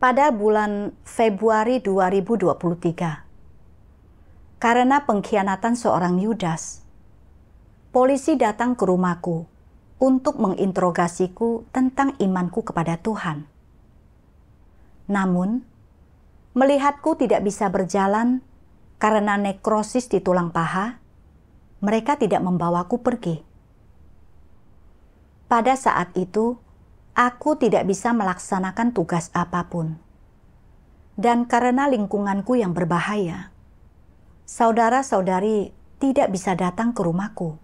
pada bulan Februari 2023. Karena pengkhianatan seorang Yudas, polisi datang ke rumahku untuk menginterogasiku tentang imanku kepada Tuhan. Namun, melihatku tidak bisa berjalan karena nekrosis di tulang paha, mereka tidak membawaku pergi. Pada saat itu, aku tidak bisa melaksanakan tugas apapun. Dan karena lingkunganku yang berbahaya, saudara-saudari tidak bisa datang ke rumahku.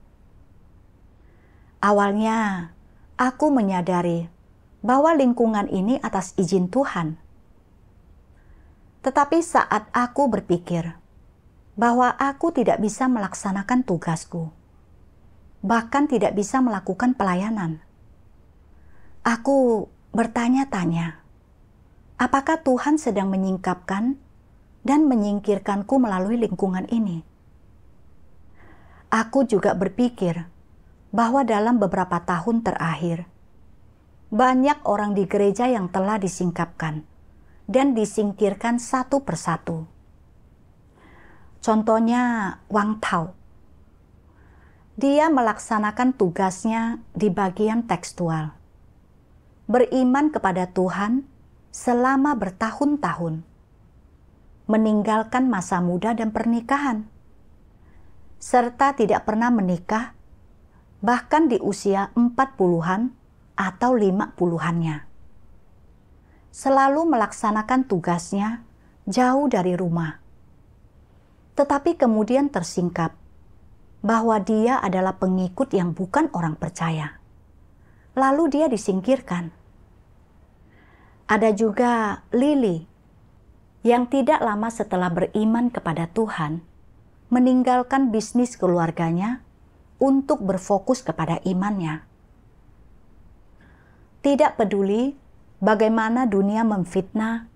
Awalnya, aku menyadari bahwa lingkungan ini atas izin Tuhan. Tetapi saat aku berpikir bahwa aku tidak bisa melaksanakan tugasku, bahkan tidak bisa melakukan pelayanan, aku bertanya-tanya, apakah Tuhan sedang menyingkapkan dan menyingkirkanku melalui lingkungan ini? Aku juga berpikir bahwa dalam beberapa tahun terakhir, banyak orang di gereja yang telah disingkapkan dan disingkirkan satu persatu. Contohnya Wang Tao. Dia melaksanakan tugasnya di bagian tekstual, beriman kepada Tuhan selama bertahun-tahun, meninggalkan masa muda dan pernikahan, serta tidak pernah menikah bahkan di usia 40-an atau 50-annya. Selalu melaksanakan tugasnya jauh dari rumah. Tetapi kemudian tersingkap bahwa dia adalah pengikut yang bukan orang percaya. Lalu dia disingkirkan. Ada juga Lily yang tidak lama setelah beriman kepada Tuhan, meninggalkan bisnis keluarganya untuk berfokus kepada imannya. Tidak peduli bagaimana dunia memfitnah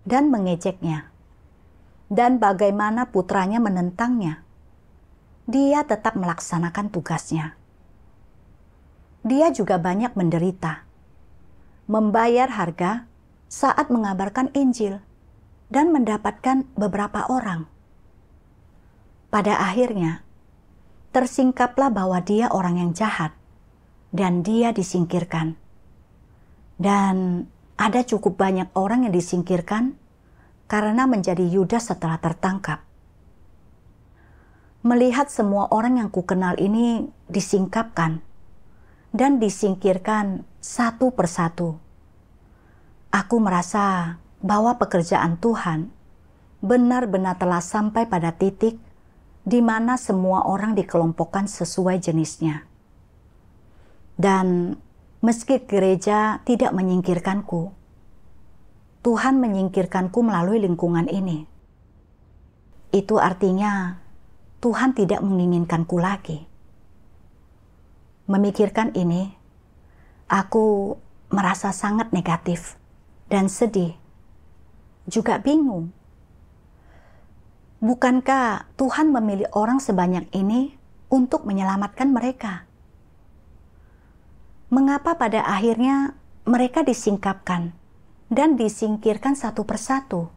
dan mengejeknya, dan bagaimana putranya menentangnya, dia tetap melaksanakan tugasnya. Dia juga banyak menderita, membayar harga saat mengabarkan Injil, dan mendapatkan beberapa orang. Pada akhirnya, tersingkaplah bahwa dia orang yang jahat, dan dia disingkirkan. Dan ada cukup banyak orang yang disingkirkan karena menjadi Yudas setelah tertangkap. Melihat semua orang yang kukenal ini disingkapkan dan disingkirkan satu persatu, aku merasa bahwa pekerjaan Tuhan benar-benar telah sampai pada titik di mana semua orang dikelompokkan sesuai jenisnya. Dan meski gereja tidak menyingkirkanku, Tuhan menyingkirkanku melalui lingkungan ini. Itu artinya Tuhan tidak menginginkanku lagi. Memikirkan ini, aku merasa sangat negatif dan sedih, juga bingung. Bukankah Tuhan memilih orang sebanyak ini untuk menyelamatkan mereka? Mengapa pada akhirnya mereka disingkapkan dan disingkirkan satu persatu?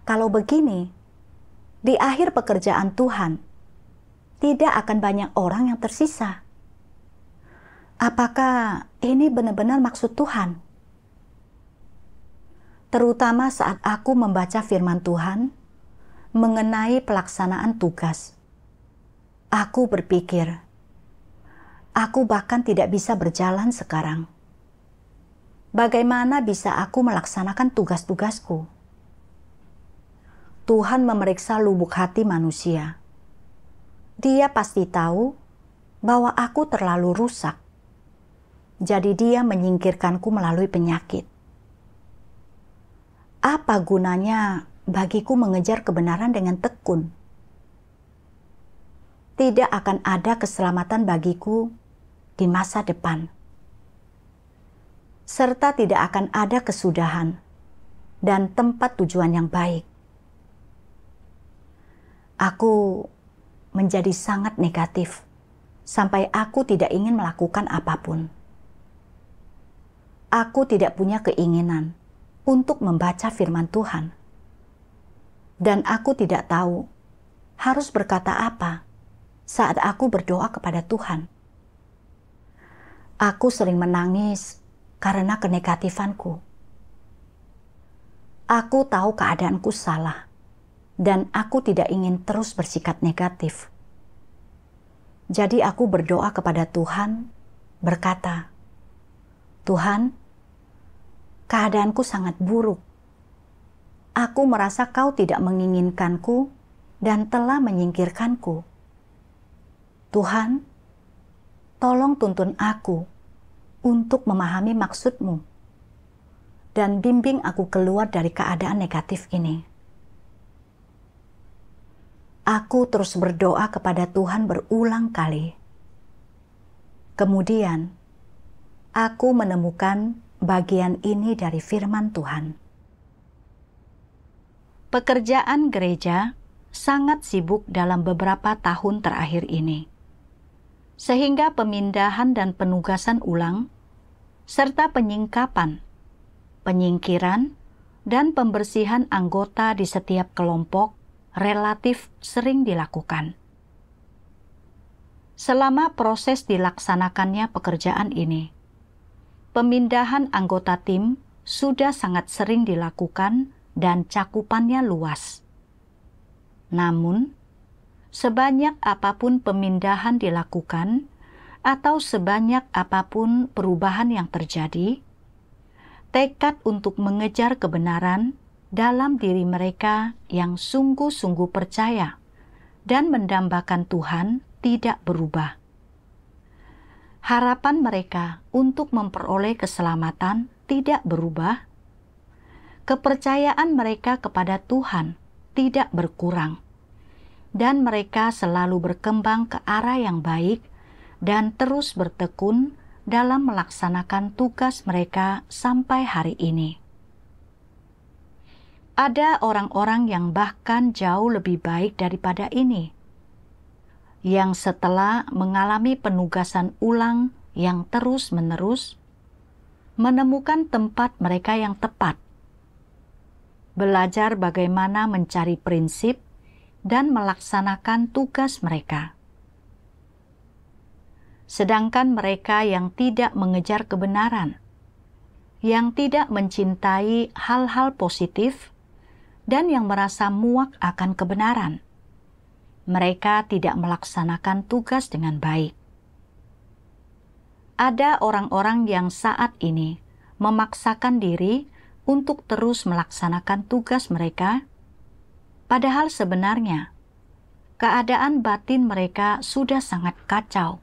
Kalau begini, di akhir pekerjaan Tuhan, tidak akan banyak orang yang tersisa. Apakah ini benar-benar maksud Tuhan? Terutama saat aku membaca firman Tuhan mengenai pelaksanaan tugas. Aku berpikir, aku bahkan tidak bisa berjalan sekarang. Bagaimana bisa aku melaksanakan tugas-tugasku? Tuhan memeriksa lubuk hati manusia. Dia pasti tahu bahwa aku terlalu rusak. Jadi dia menyingkirkanku melalui penyakit. Apa gunanya bagiku mengejar kebenaran dengan tekun? Tidak akan ada keselamatan bagiku di masa depan. Serta tidak akan ada kesudahan dan tempat tujuan yang baik. Aku menjadi sangat negatif sampai aku tidak ingin melakukan apapun. Aku tidak punya keinginan untuk membaca firman Tuhan. Dan aku tidak tahu harus berkata apa saat aku berdoa kepada Tuhan. Aku sering menangis karena kenegatifanku. Aku tahu keadaanku salah, dan aku tidak ingin terus bersikap negatif. Jadi aku berdoa kepada Tuhan, berkata, Tuhan, keadaanku sangat buruk. Aku merasa Kau tidak menginginkanku dan telah menyingkirkanku. Tuhan, tolong tuntun aku untuk memahami maksud-Mu dan bimbing aku keluar dari keadaan negatif ini. Aku terus berdoa kepada Tuhan berulang kali. Kemudian, aku menemukan bagian ini dari firman Tuhan. Pekerjaan gereja sangat sibuk dalam beberapa tahun terakhir ini, sehingga pemindahan dan penugasan ulang, serta penyingkapan, penyingkiran, dan pembersihan anggota di setiap kelompok relatif sering dilakukan. Selama proses dilaksanakannya pekerjaan ini, pemindahan anggota tim sudah sangat sering dilakukan dan cakupannya luas. Namun, sebanyak apapun pemindahan dilakukan atau sebanyak apapun perubahan yang terjadi, tekad untuk mengejar kebenaran dalam diri mereka yang sungguh-sungguh percaya dan mendambakan Tuhan tidak berubah. Harapan mereka untuk memperoleh keselamatan tidak berubah. Kepercayaan mereka kepada Tuhan tidak berkurang, dan mereka selalu berkembang ke arah yang baik dan terus bertekun dalam melaksanakan tugas mereka sampai hari ini. Ada orang-orang yang bahkan jauh lebih baik daripada ini, yang setelah mengalami penugasan ulang yang terus-menerus, menemukan tempat mereka yang tepat, belajar bagaimana mencari prinsip dan melaksanakan tugas mereka. Sedangkan mereka yang tidak mengejar kebenaran, yang tidak mencintai hal-hal positif, dan yang merasa muak akan kebenaran, mereka tidak melaksanakan tugas dengan baik. Ada orang-orang yang saat ini memaksakan diri untuk terus melaksanakan tugas mereka, padahal sebenarnya keadaan batin mereka sudah sangat kacau,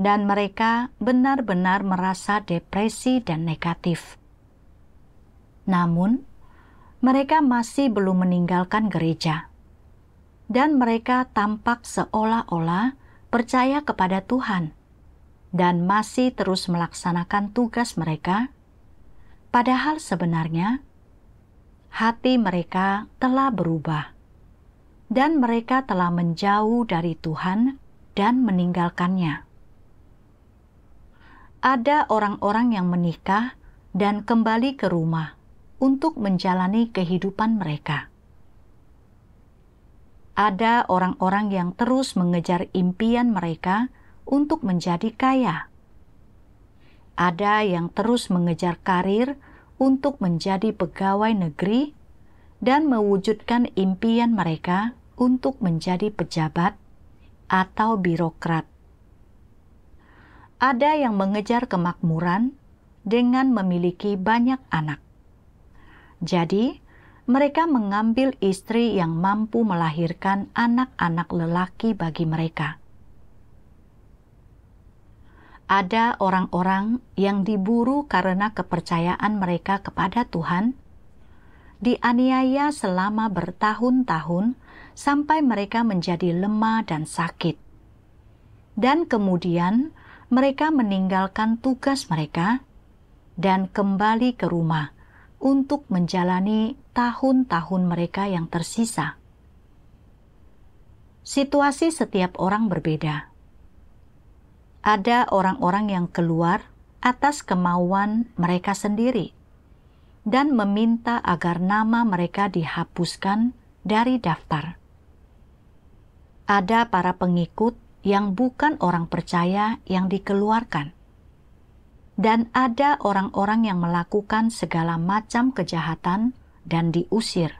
dan mereka benar-benar merasa depresi dan negatif. Namun, mereka masih belum meninggalkan gereja, dan mereka tampak seolah-olah percaya kepada Tuhan, dan masih terus melaksanakan tugas mereka, padahal sebenarnya hati mereka telah berubah, dan mereka telah menjauh dari Tuhan dan meninggalkannya. Ada orang-orang yang menikah dan kembali ke rumah untuk menjalani kehidupan mereka. Ada orang-orang yang terus mengejar impian mereka untuk menjadi kaya. Ada yang terus mengejar karir untuk menjadi pegawai negeri dan mewujudkan impian mereka untuk menjadi pejabat atau birokrat. Ada yang mengejar kemakmuran dengan memiliki banyak anak. Jadi, mereka mengambil istri yang mampu melahirkan anak-anak lelaki bagi mereka. Ada orang-orang yang diburu karena kepercayaan mereka kepada Tuhan, dianiaya selama bertahun-tahun sampai mereka menjadi lemah dan sakit. Dan kemudian mereka meninggalkan tugas mereka dan kembali ke rumah untuk menjalani tahun-tahun mereka yang tersisa. Situasi setiap orang berbeda. Ada orang-orang yang keluar atas kemauan mereka sendiri dan meminta agar nama mereka dihapuskan dari daftar. Ada para pengikut yang bukan orang percaya yang dikeluarkan, dan ada orang-orang yang melakukan segala macam kejahatan dan diusir.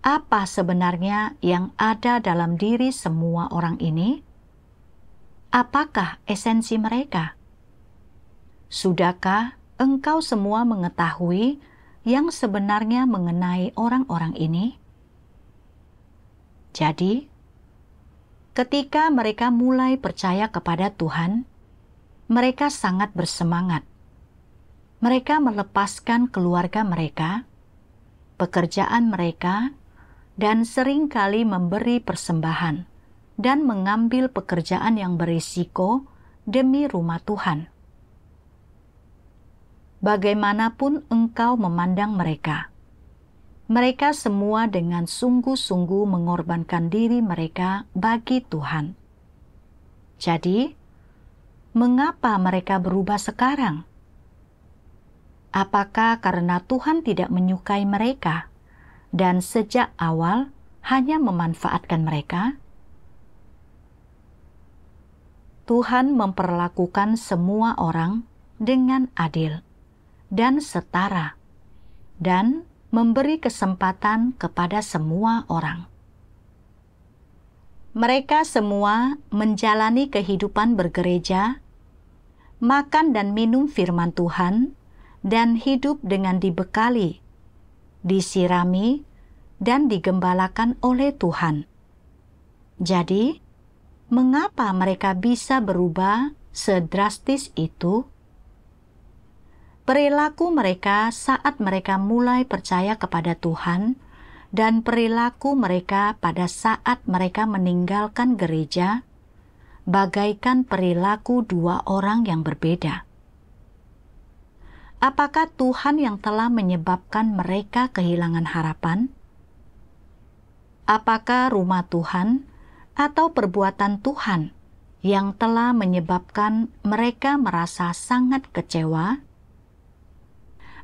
Apa sebenarnya yang ada dalam diri semua orang ini? Apakah esensi mereka? Sudahkah engkau semua mengetahui yang sebenarnya mengenai orang-orang ini? Jadi, ketika mereka mulai percaya kepada Tuhan, mereka sangat bersemangat. Mereka melepaskan keluarga mereka, pekerjaan mereka, dan seringkali memberi persembahan dan mengambil pekerjaan yang berisiko demi rumah Tuhan. Bagaimanapun engkau memandang mereka, mereka semua dengan sungguh-sungguh mengorbankan diri mereka bagi Tuhan. Jadi, mengapa mereka berubah sekarang? Apakah karena Tuhan tidak menyukai mereka dan sejak awal hanya memanfaatkan mereka? Tuhan memperlakukan semua orang dengan adil dan setara, dan memberi kesempatan kepada semua orang. Mereka semua menjalani kehidupan bergereja, makan dan minum firman Tuhan, dan hidup dengan dibekali, disirami, dan digembalakan oleh Tuhan. Jadi, mengapa mereka bisa berubah sedrastis itu? Perilaku mereka saat mereka mulai percaya kepada Tuhan dan perilaku mereka pada saat mereka meninggalkan gereja bagaikan perilaku dua orang yang berbeda. Apakah Tuhan yang telah menyebabkan mereka kehilangan harapan? Apakah rumah Tuhan atau perbuatan Tuhan yang telah menyebabkan mereka merasa sangat kecewa?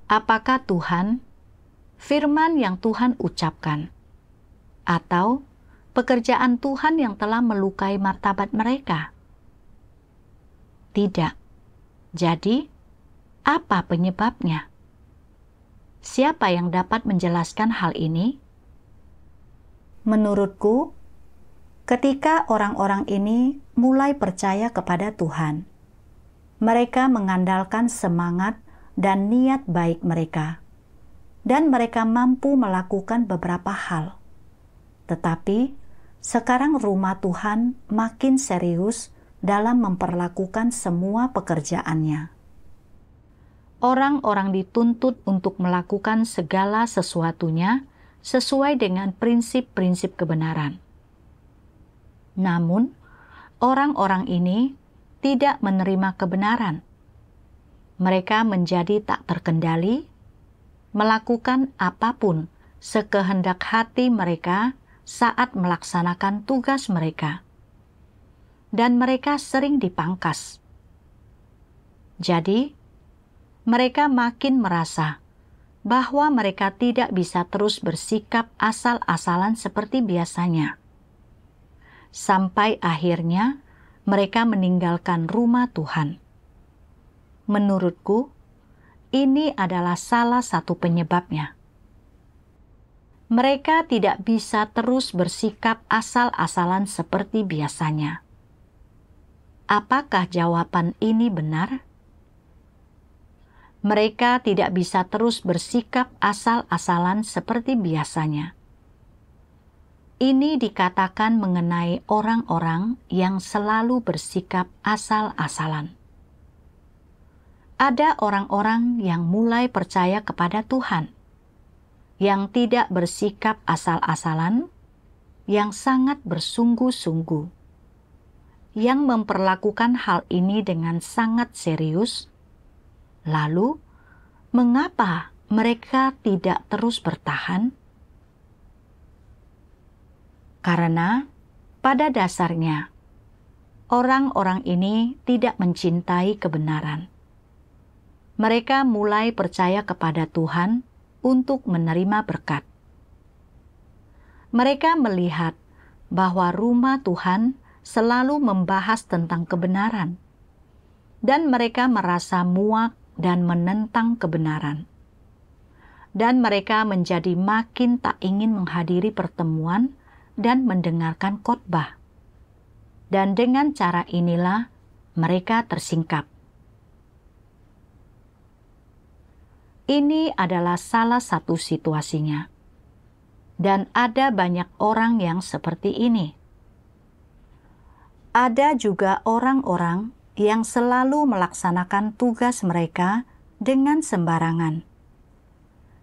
Apakah Tuhan, firman yang Tuhan ucapkan, atau pekerjaan Tuhan yang telah melukai martabat mereka? Tidak. Jadi, apa penyebabnya? Siapa yang dapat menjelaskan hal ini? Menurutku, ketika orang-orang ini mulai percaya kepada Tuhan, mereka mengandalkan semangat dan niat baik mereka, dan mereka mampu melakukan beberapa hal. Tetapi, sekarang rumah Tuhan makin serius dalam memperlakukan semua pekerjaannya. Orang-orang dituntut untuk melakukan segala sesuatunya sesuai dengan prinsip-prinsip kebenaran. Namun, orang-orang ini tidak menerima kebenaran. Mereka menjadi tak terkendali, melakukan apapun sekehendak hati mereka saat melaksanakan tugas mereka, dan mereka sering dipangkas. Jadi, mereka makin merasa bahwa mereka tidak bisa terus bersikap asal-asalan seperti biasanya. Sampai akhirnya mereka meninggalkan rumah Tuhan. Menurutku, ini adalah salah satu penyebabnya. Mereka tidak bisa terus bersikap asal-asalan seperti biasanya. Apakah jawaban ini benar? Mereka tidak bisa terus bersikap asal-asalan seperti biasanya. Ini dikatakan mengenai orang-orang yang selalu bersikap asal-asalan. Ada orang-orang yang mulai percaya kepada Tuhan, yang tidak bersikap asal-asalan, yang sangat bersungguh-sungguh, yang memperlakukan hal ini dengan sangat serius. Lalu, mengapa mereka tidak terus bertahan? Karena pada dasarnya, orang-orang ini tidak mencintai kebenaran. mereka mulai percaya kepada Tuhan untuk menerima berkat. Mereka melihat bahwa rumah Tuhan selalu membahas tentang kebenaran, dan mereka merasa muak dan menentang kebenaran. Dan mereka menjadi makin tak ingin menghadiri pertemuan dan mendengarkan khotbah. Dan dengan cara inilah mereka tersingkap. Ini adalah salah satu situasinya. Dan ada banyak orang yang seperti ini. Ada juga orang-orang yang selalu melaksanakan tugas mereka dengan sembarangan,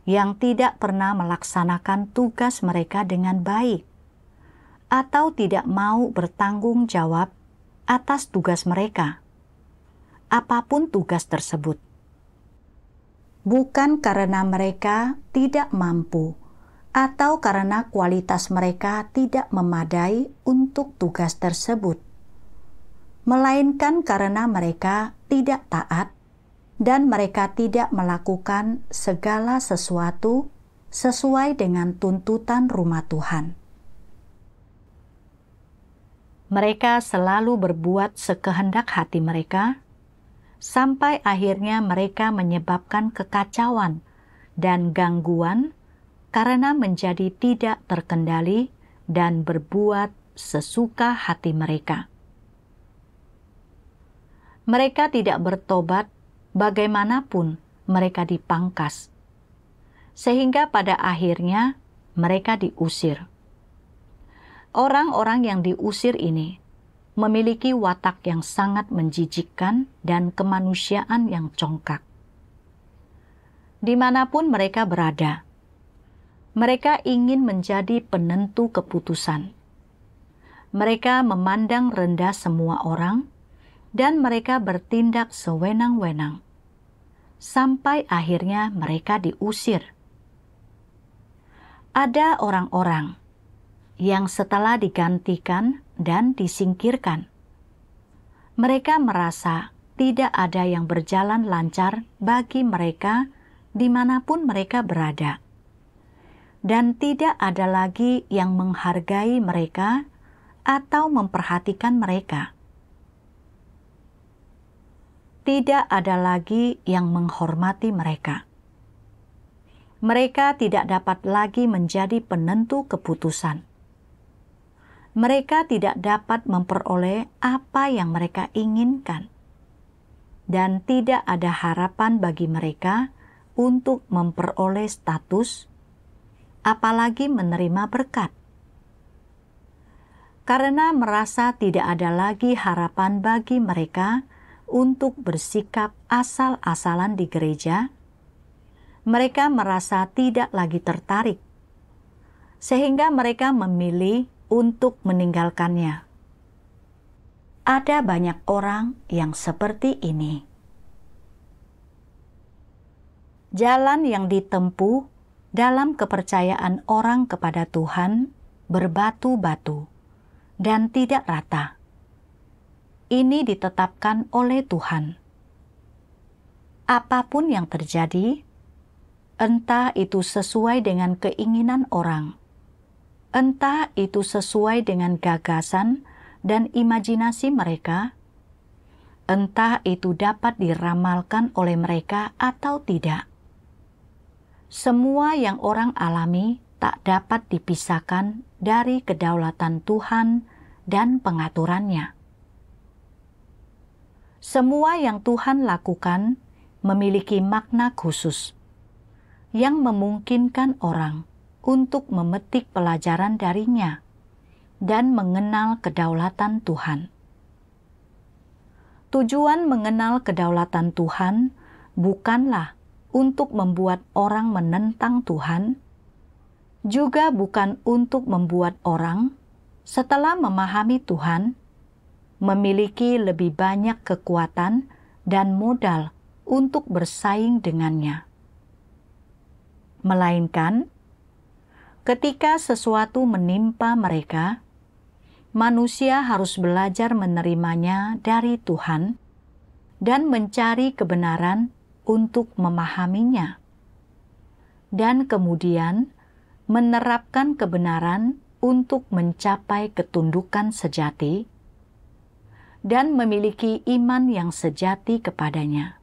yang tidak pernah melaksanakan tugas mereka dengan baik, atau tidak mau bertanggung jawab atas tugas mereka, apapun tugas tersebut. Bukan karena mereka tidak mampu, atau karena kualitas mereka tidak memadai untuk tugas tersebut, melainkan karena mereka tidak taat dan mereka tidak melakukan segala sesuatu sesuai dengan tuntutan rumah Tuhan. Mereka selalu berbuat sekehendak hati mereka, sampai akhirnya mereka menyebabkan kekacauan dan gangguan karena menjadi tidak terkendali dan berbuat sesuka hati mereka. Mereka tidak bertobat bagaimanapun mereka dipangkas, sehingga pada akhirnya mereka diusir. Orang-orang yang diusir ini memiliki watak yang sangat menjijikkan dan kemanusiaan yang congkak. Dimanapun mereka berada, mereka ingin menjadi penentu keputusan. Mereka memandang rendah semua orang, dan mereka bertindak sewenang-wenang, sampai akhirnya mereka diusir. Ada orang-orang yang setelah digantikan dan disingkirkan, mereka merasa tidak ada yang berjalan lancar bagi mereka dimanapun mereka berada. Dan tidak ada lagi yang menghargai mereka atau memperhatikan mereka. Tidak ada lagi yang menghormati mereka. Mereka tidak dapat lagi menjadi penentu keputusan. Mereka tidak dapat memperoleh apa yang mereka inginkan. Dan tidak ada harapan bagi mereka untuk memperoleh status, apalagi menerima berkat. Karena merasa tidak ada lagi harapan bagi mereka untuk bersikap asal-asalan di gereja, mereka merasa tidak lagi tertarik, sehingga mereka memilih untuk meninggalkannya. Ada banyak orang yang seperti ini. Jalan yang ditempuh dalam kepercayaan orang kepada Tuhan berbatu-batu dan tidak rata. Ini ditetapkan oleh Tuhan. Apapun yang terjadi, entah itu sesuai dengan keinginan orang, entah itu sesuai dengan gagasan dan imajinasi mereka, entah itu dapat diramalkan oleh mereka atau tidak. Semua yang orang alami tak dapat dipisahkan dari kedaulatan Tuhan dan pengaturannya. Semua yang Tuhan lakukan memiliki makna khusus yang memungkinkan orang untuk memetik pelajaran darinya dan mengenal kedaulatan Tuhan. Tujuan mengenal kedaulatan Tuhan bukanlah untuk membuat orang menentang Tuhan, juga bukan untuk membuat orang setelah memahami Tuhan memiliki lebih banyak kekuatan dan modal untuk bersaing dengannya. Melainkan, ketika sesuatu menimpa mereka, manusia harus belajar menerimanya dari Tuhan dan mencari kebenaran untuk memahaminya, dan kemudian menerapkan kebenaran untuk mencapai ketundukan sejati dan memiliki iman yang sejati kepadanya.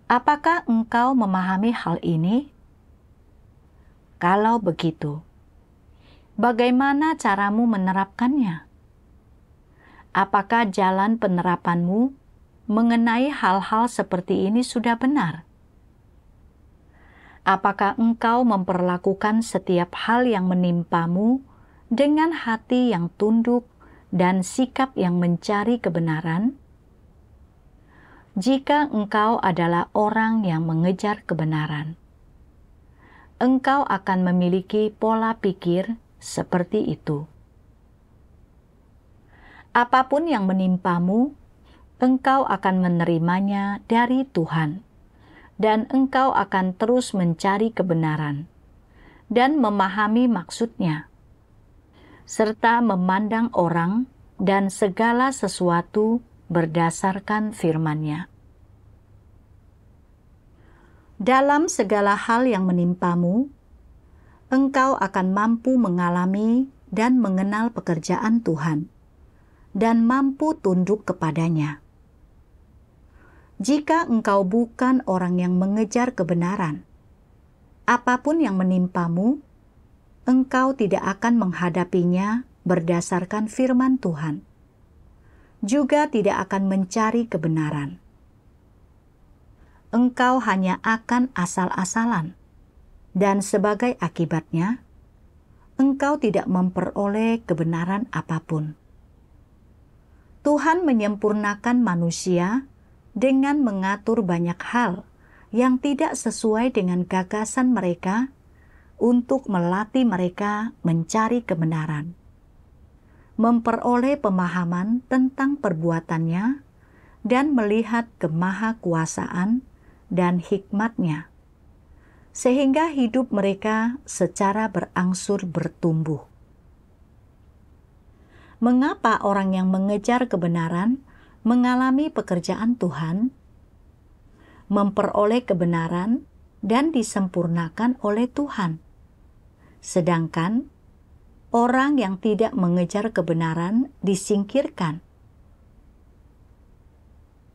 Apakah engkau memahami hal ini? Kalau begitu, bagaimana caramu menerapkannya? Apakah jalan penerapanmu mengenai hal-hal seperti ini sudah benar? Apakah engkau memperlakukan setiap hal yang menimpamu dengan hati yang tunduk dan sikap yang mencari kebenaran? Jika engkau adalah orang yang mengejar kebenaran, engkau akan memiliki pola pikir seperti itu. Apapun yang menimpamu, engkau akan menerimanya dari Tuhan. Dan engkau akan terus mencari kebenaran dan memahami maksudnya, serta memandang orang dan segala sesuatu berdasarkan firman-Nya. Dalam segala hal yang menimpamu, engkau akan mampu mengalami dan mengenal pekerjaan Tuhan, dan mampu tunduk kepadanya. Jika engkau bukan orang yang mengejar kebenaran, apapun yang menimpamu, engkau tidak akan menghadapinya berdasarkan firman Tuhan, juga tidak akan mencari kebenaran. Engkau hanya akan asal-asalan, dan sebagai akibatnya, engkau tidak memperoleh kebenaran apapun. Tuhan menyempurnakan manusia dengan mengatur banyak hal yang tidak sesuai dengan gagasan mereka untuk melatih mereka mencari kebenaran, memperoleh pemahaman tentang perbuatannya, dan melihat kemahakuasaan dan hikmat-Nya, sehingga hidup mereka secara berangsur bertumbuh. Mengapa orang yang mengejar kebenaran mengalami pekerjaan Tuhan, memperoleh kebenaran, dan disempurnakan oleh Tuhan? Sedangkan orang yang tidak mengejar kebenaran disingkirkan.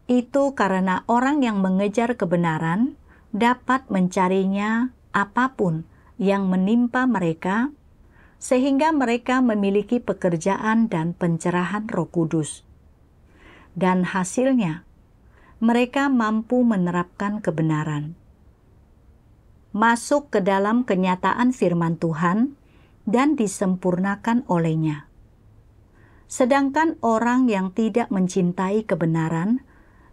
Itu karena orang yang mengejar kebenaran dapat mencarinya apapun yang menimpa mereka, sehingga mereka memiliki pekerjaan dan pencerahan Roh Kudus. Dan hasilnya, mereka mampu menerapkan kebenaran, masuk ke dalam kenyataan firman Tuhan, dan disempurnakan olehnya. Sedangkan orang yang tidak mencintai kebenaran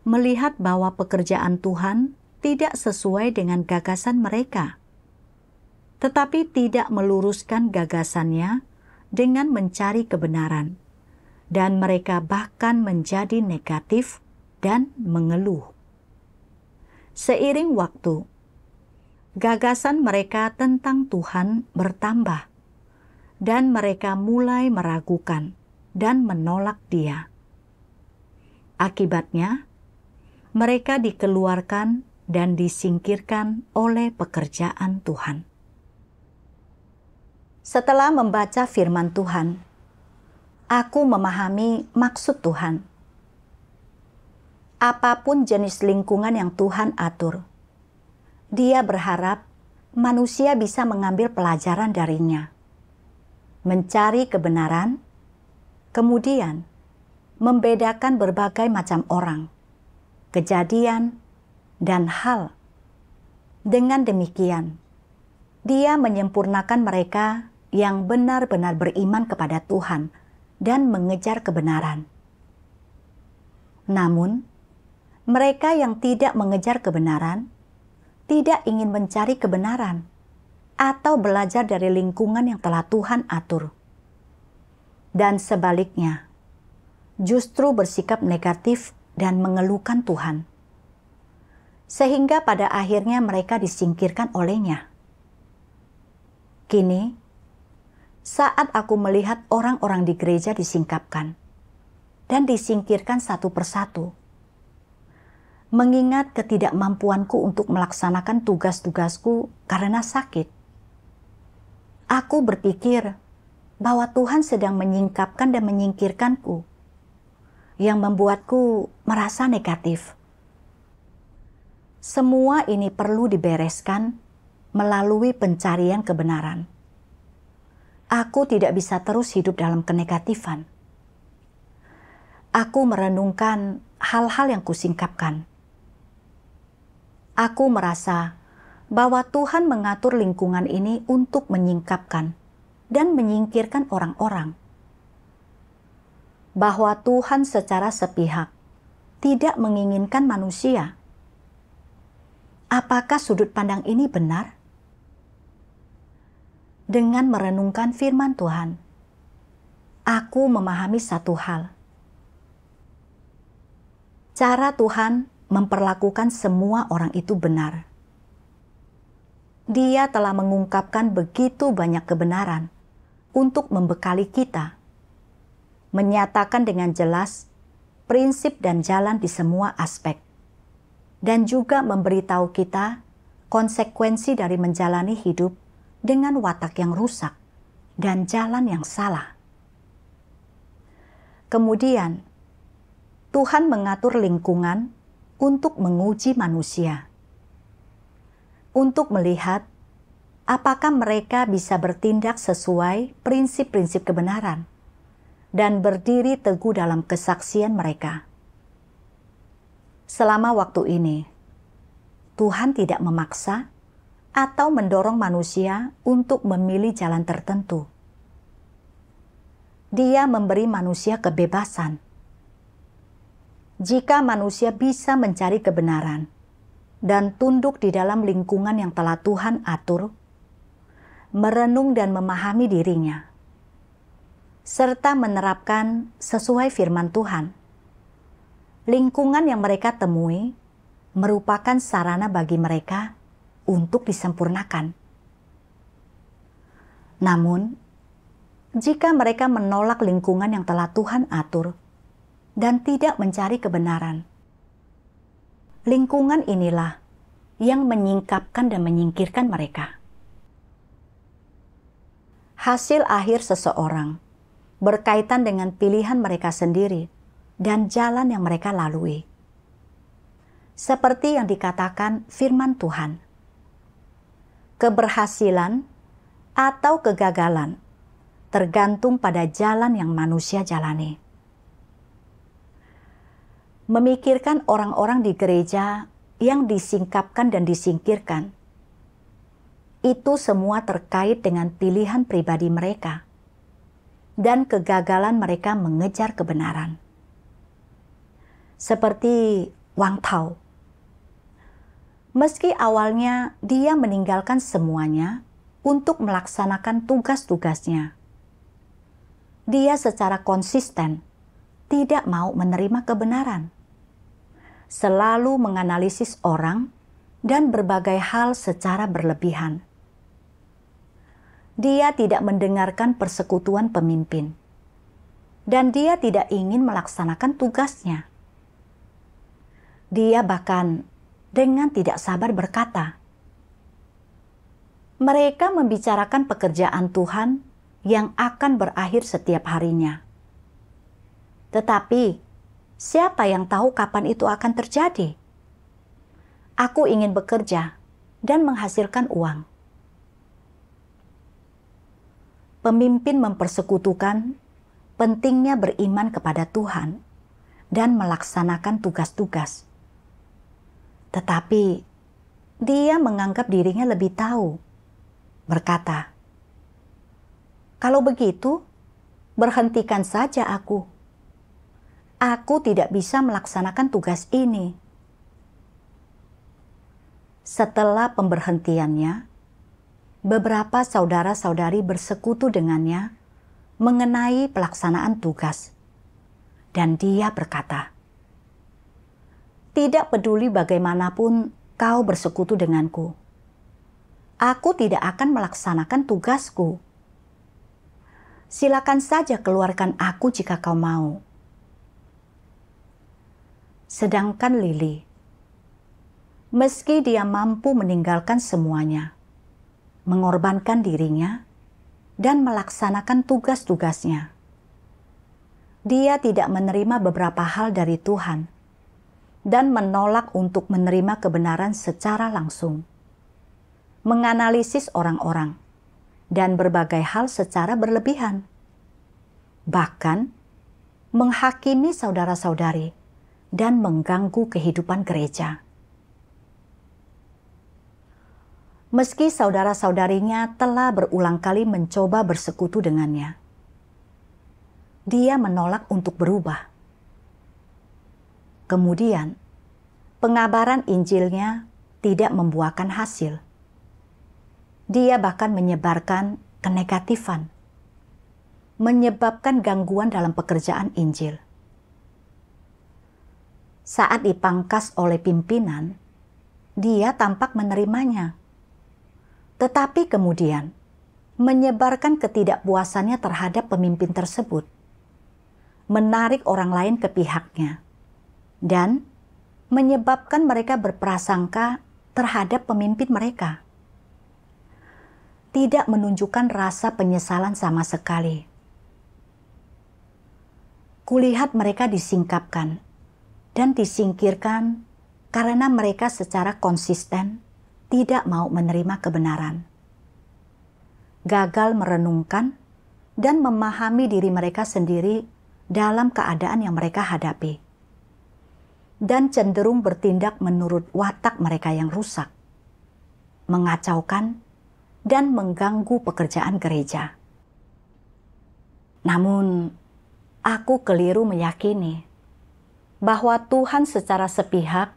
melihat bahwa pekerjaan Tuhan tidak sesuai dengan gagasan mereka, tetapi tidak meluruskan gagasannya dengan mencari kebenaran, dan mereka bahkan menjadi negatif dan mengeluh. Seiring waktu, gagasan mereka tentang Tuhan bertambah, dan mereka mulai meragukan dan menolak Dia. Akibatnya, mereka dikeluarkan dan disingkirkan oleh pekerjaan Tuhan. Setelah membaca firman Tuhan, aku memahami maksud Tuhan. Apapun jenis lingkungan yang Tuhan atur, Dia berharap manusia bisa mengambil pelajaran darinya, mencari kebenaran, kemudian membedakan berbagai macam orang, kejadian, dan hal. Dengan demikian, Dia menyempurnakan mereka yang benar-benar beriman kepada Tuhan dan mengejar kebenaran. Namun, mereka yang tidak mengejar kebenaran, tidak ingin mencari kebenaran, atau belajar dari lingkungan yang telah Tuhan atur. Dan sebaliknya, justru bersikap negatif dan mengeluhkan Tuhan. Sehingga pada akhirnya mereka disingkirkan olehnya. Kini, saat aku melihat orang-orang di gereja disingkapkan dan disingkirkan satu persatu, mengingat ketidakmampuanku untuk melaksanakan tugas-tugasku karena sakit. Aku berpikir bahwa Tuhan sedang menyingkapkan dan menyingkirkanku, yang membuatku merasa negatif. Semua ini perlu dibereskan melalui pencarian kebenaran. Aku tidak bisa terus hidup dalam kenegatifan. Aku merenungkan hal-hal yang kusingkapkan. Aku merasa bahwa Tuhan mengatur lingkungan ini untuk menyingkapkan dan menyingkirkan orang-orang. Bahwa Tuhan secara sepihak tidak menginginkan manusia. Apakah sudut pandang ini benar? Dengan merenungkan firman Tuhan, aku memahami satu hal. Cara Tuhan memperlakukan semua orang itu benar. Dia telah mengungkapkan begitu banyak kebenaran untuk membekali kita, menyatakan dengan jelas prinsip dan jalan di semua aspek, dan juga memberitahu kita konsekuensi dari menjalani hidup dengan watak yang rusak dan jalan yang salah. Kemudian, Tuhan mengatur lingkungan untuk menguji manusia, untuk melihat apakah mereka bisa bertindak sesuai prinsip-prinsip kebenaran dan berdiri teguh dalam kesaksian mereka. Selama waktu ini, Tuhan tidak memaksa atau mendorong manusia untuk memilih jalan tertentu. Dia memberi manusia kebebasan. Jika manusia bisa mencari kebenaran dan tunduk di dalam lingkungan yang telah Tuhan atur, merenung dan memahami dirinya, serta menerapkan sesuai firman Tuhan, lingkungan yang mereka temui merupakan sarana bagi mereka untuk disempurnakan. Namun, jika mereka menolak lingkungan yang telah Tuhan atur dan tidak mencari kebenaran, lingkungan inilah yang menyingkapkan dan menyingkirkan mereka. Hasil akhir seseorang berkaitan dengan pilihan mereka sendiri dan jalan yang mereka lalui. Seperti yang dikatakan firman Tuhan, keberhasilan atau kegagalan tergantung pada jalan yang manusia jalani. Memikirkan orang-orang di gereja yang disingkapkan dan disingkirkan, itu semua terkait dengan pilihan pribadi mereka dan kegagalan mereka mengejar kebenaran. Seperti Wang Tao. Meski awalnya dia meninggalkan semuanya untuk melaksanakan tugas-tugasnya, dia secara konsisten tidak mau menerima kebenaran, selalu menganalisis orang dan berbagai hal secara berlebihan. Dia tidak mendengarkan persekutuan pemimpin, dan dia tidak ingin melaksanakan tugasnya. Dia bahkan dengan tidak sabar berkata, mereka membicarakan pekerjaan Tuhan yang akan berakhir setiap harinya. Tetapi, siapa yang tahu kapan itu akan terjadi? Aku ingin bekerja dan menghasilkan uang. Pemimpin mempersekutukan pentingnya beriman kepada Tuhan dan melaksanakan tugas-tugas. Tetapi dia menganggap dirinya lebih tahu, berkata, kalau begitu, berhentikan saja aku. Aku tidak bisa melaksanakan tugas ini. Setelah pemberhentiannya, beberapa saudara-saudari bersekutu dengannya mengenai pelaksanaan tugas. Dan dia berkata, tidak peduli bagaimanapun kau bersekutu denganku, aku tidak akan melaksanakan tugasku. Silakan saja keluarkan aku jika kau mau. Sedangkan Lily Meski dia mampu meninggalkan semuanya, mengorbankan dirinya, dan melaksanakan tugas-tugasnya, dia tidak menerima beberapa hal dari Tuhan dan menolak untuk menerima kebenaran secara langsung, menganalisis orang-orang, dan berbagai hal secara berlebihan, bahkan menghakimi saudara-saudari dan mengganggu kehidupan gereja. Meski saudara-saudarinya telah berulang kali mencoba bersekutu dengannya, dia menolak untuk berubah. Kemudian, pengabaran Injilnya tidak membuahkan hasil. Dia bahkan menyebarkan kenegatifan, menyebabkan gangguan dalam pekerjaan Injil. Saat dipangkas oleh pimpinan, dia tampak menerimanya. Tetapi kemudian, menyebarkan ketidakpuasannya terhadap pemimpin tersebut, menarik orang lain ke pihaknya, dan menyebabkan mereka berprasangka terhadap pemimpin mereka. Tidak menunjukkan rasa penyesalan sama sekali. Kulihat mereka disingkapkan dan disingkirkan karena mereka secara konsisten tidak mau menerima kebenaran, gagal merenungkan dan memahami diri mereka sendiri dalam keadaan yang mereka hadapi, dan cenderung bertindak menurut watak mereka yang rusak, mengacaukan, dan mengganggu pekerjaan gereja. Namun, aku keliru meyakini bahwa Tuhan secara sepihak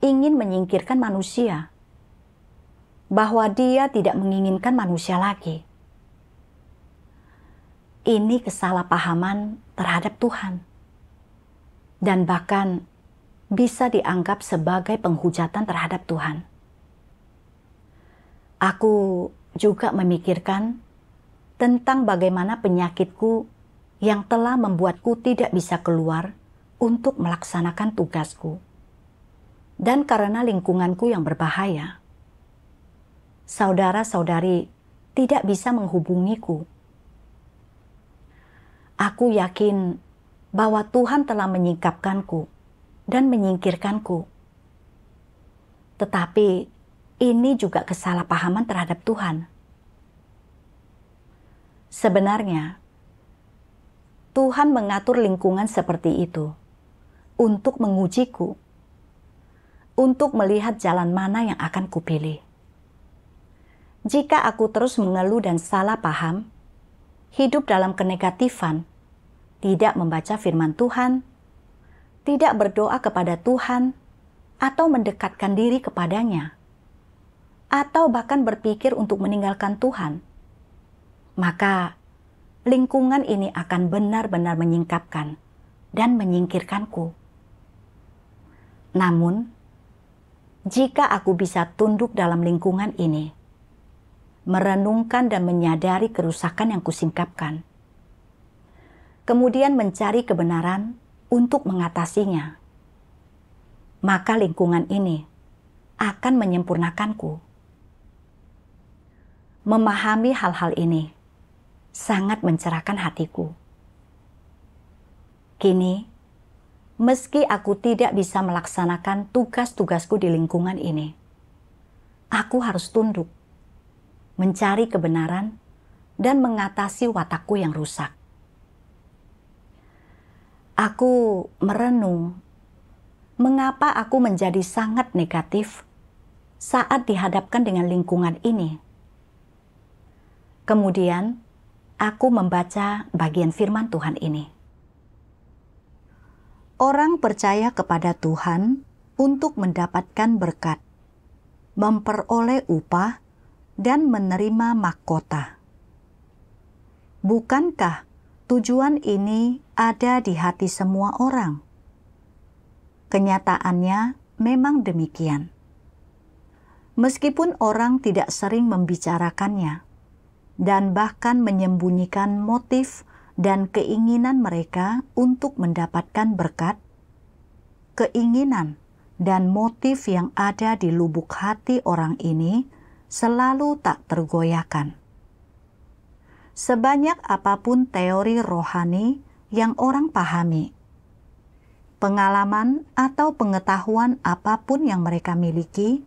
ingin menyingkirkan manusia, bahwa Dia tidak menginginkan manusia lagi. Ini kesalahpahaman terhadap Tuhan, dan bahkan bisa dianggap sebagai penghujatan terhadap Tuhan. Aku juga memikirkan tentang bagaimana penyakitku yang telah membuatku tidak bisa keluar untuk melaksanakan tugasku, dan karena lingkunganku yang berbahaya, saudara-saudari tidak bisa menghubungiku. Aku yakin bahwa Tuhan telah menyingkapkanku dan menyingkirkanku. Tetapi ini juga kesalahpahaman terhadap Tuhan. Sebenarnya, Tuhan mengatur lingkungan seperti itu untuk mengujiku, untuk melihat jalan mana yang akan kupilih. Jika aku terus mengeluh dan salah paham, hidup dalam kenegatifan, tidak membaca firman Tuhan, tidak berdoa kepada Tuhan, atau mendekatkan diri kepadanya, atau bahkan berpikir untuk meninggalkan Tuhan, maka lingkungan ini akan benar-benar menyingkapkan dan menyingkirkanku. Namun, jika aku bisa tunduk dalam lingkungan ini, merenungkan dan menyadari kerusakan yang kusingkapkan, kemudian mencari kebenaran untuk mengatasinya, maka lingkungan ini akan menyempurnakanku. Memahami hal-hal ini sangat mencerahkan hatiku. Kini, meski aku tidak bisa melaksanakan tugas-tugasku di lingkungan ini, aku harus tunduk, mencari kebenaran, dan mengatasi watakku yang rusak. Aku merenung mengapa aku menjadi sangat negatif saat dihadapkan dengan lingkungan ini. Kemudian, aku membaca bagian firman Tuhan ini. Orang percaya kepada Tuhan untuk mendapatkan berkat, memperoleh upah, dan menerima mahkota. Bukankah tujuan ini ada di hati semua orang? Kenyataannya memang demikian. Meskipun orang tidak sering membicarakannya, dan bahkan menyembunyikan motif dan keinginan mereka untuk mendapatkan berkat, keinginan dan motif yang ada di lubuk hati orang ini selalu tak tergoyahkan. Sebanyak apapun teori rohani yang orang pahami, pengalaman atau pengetahuan apapun yang mereka miliki,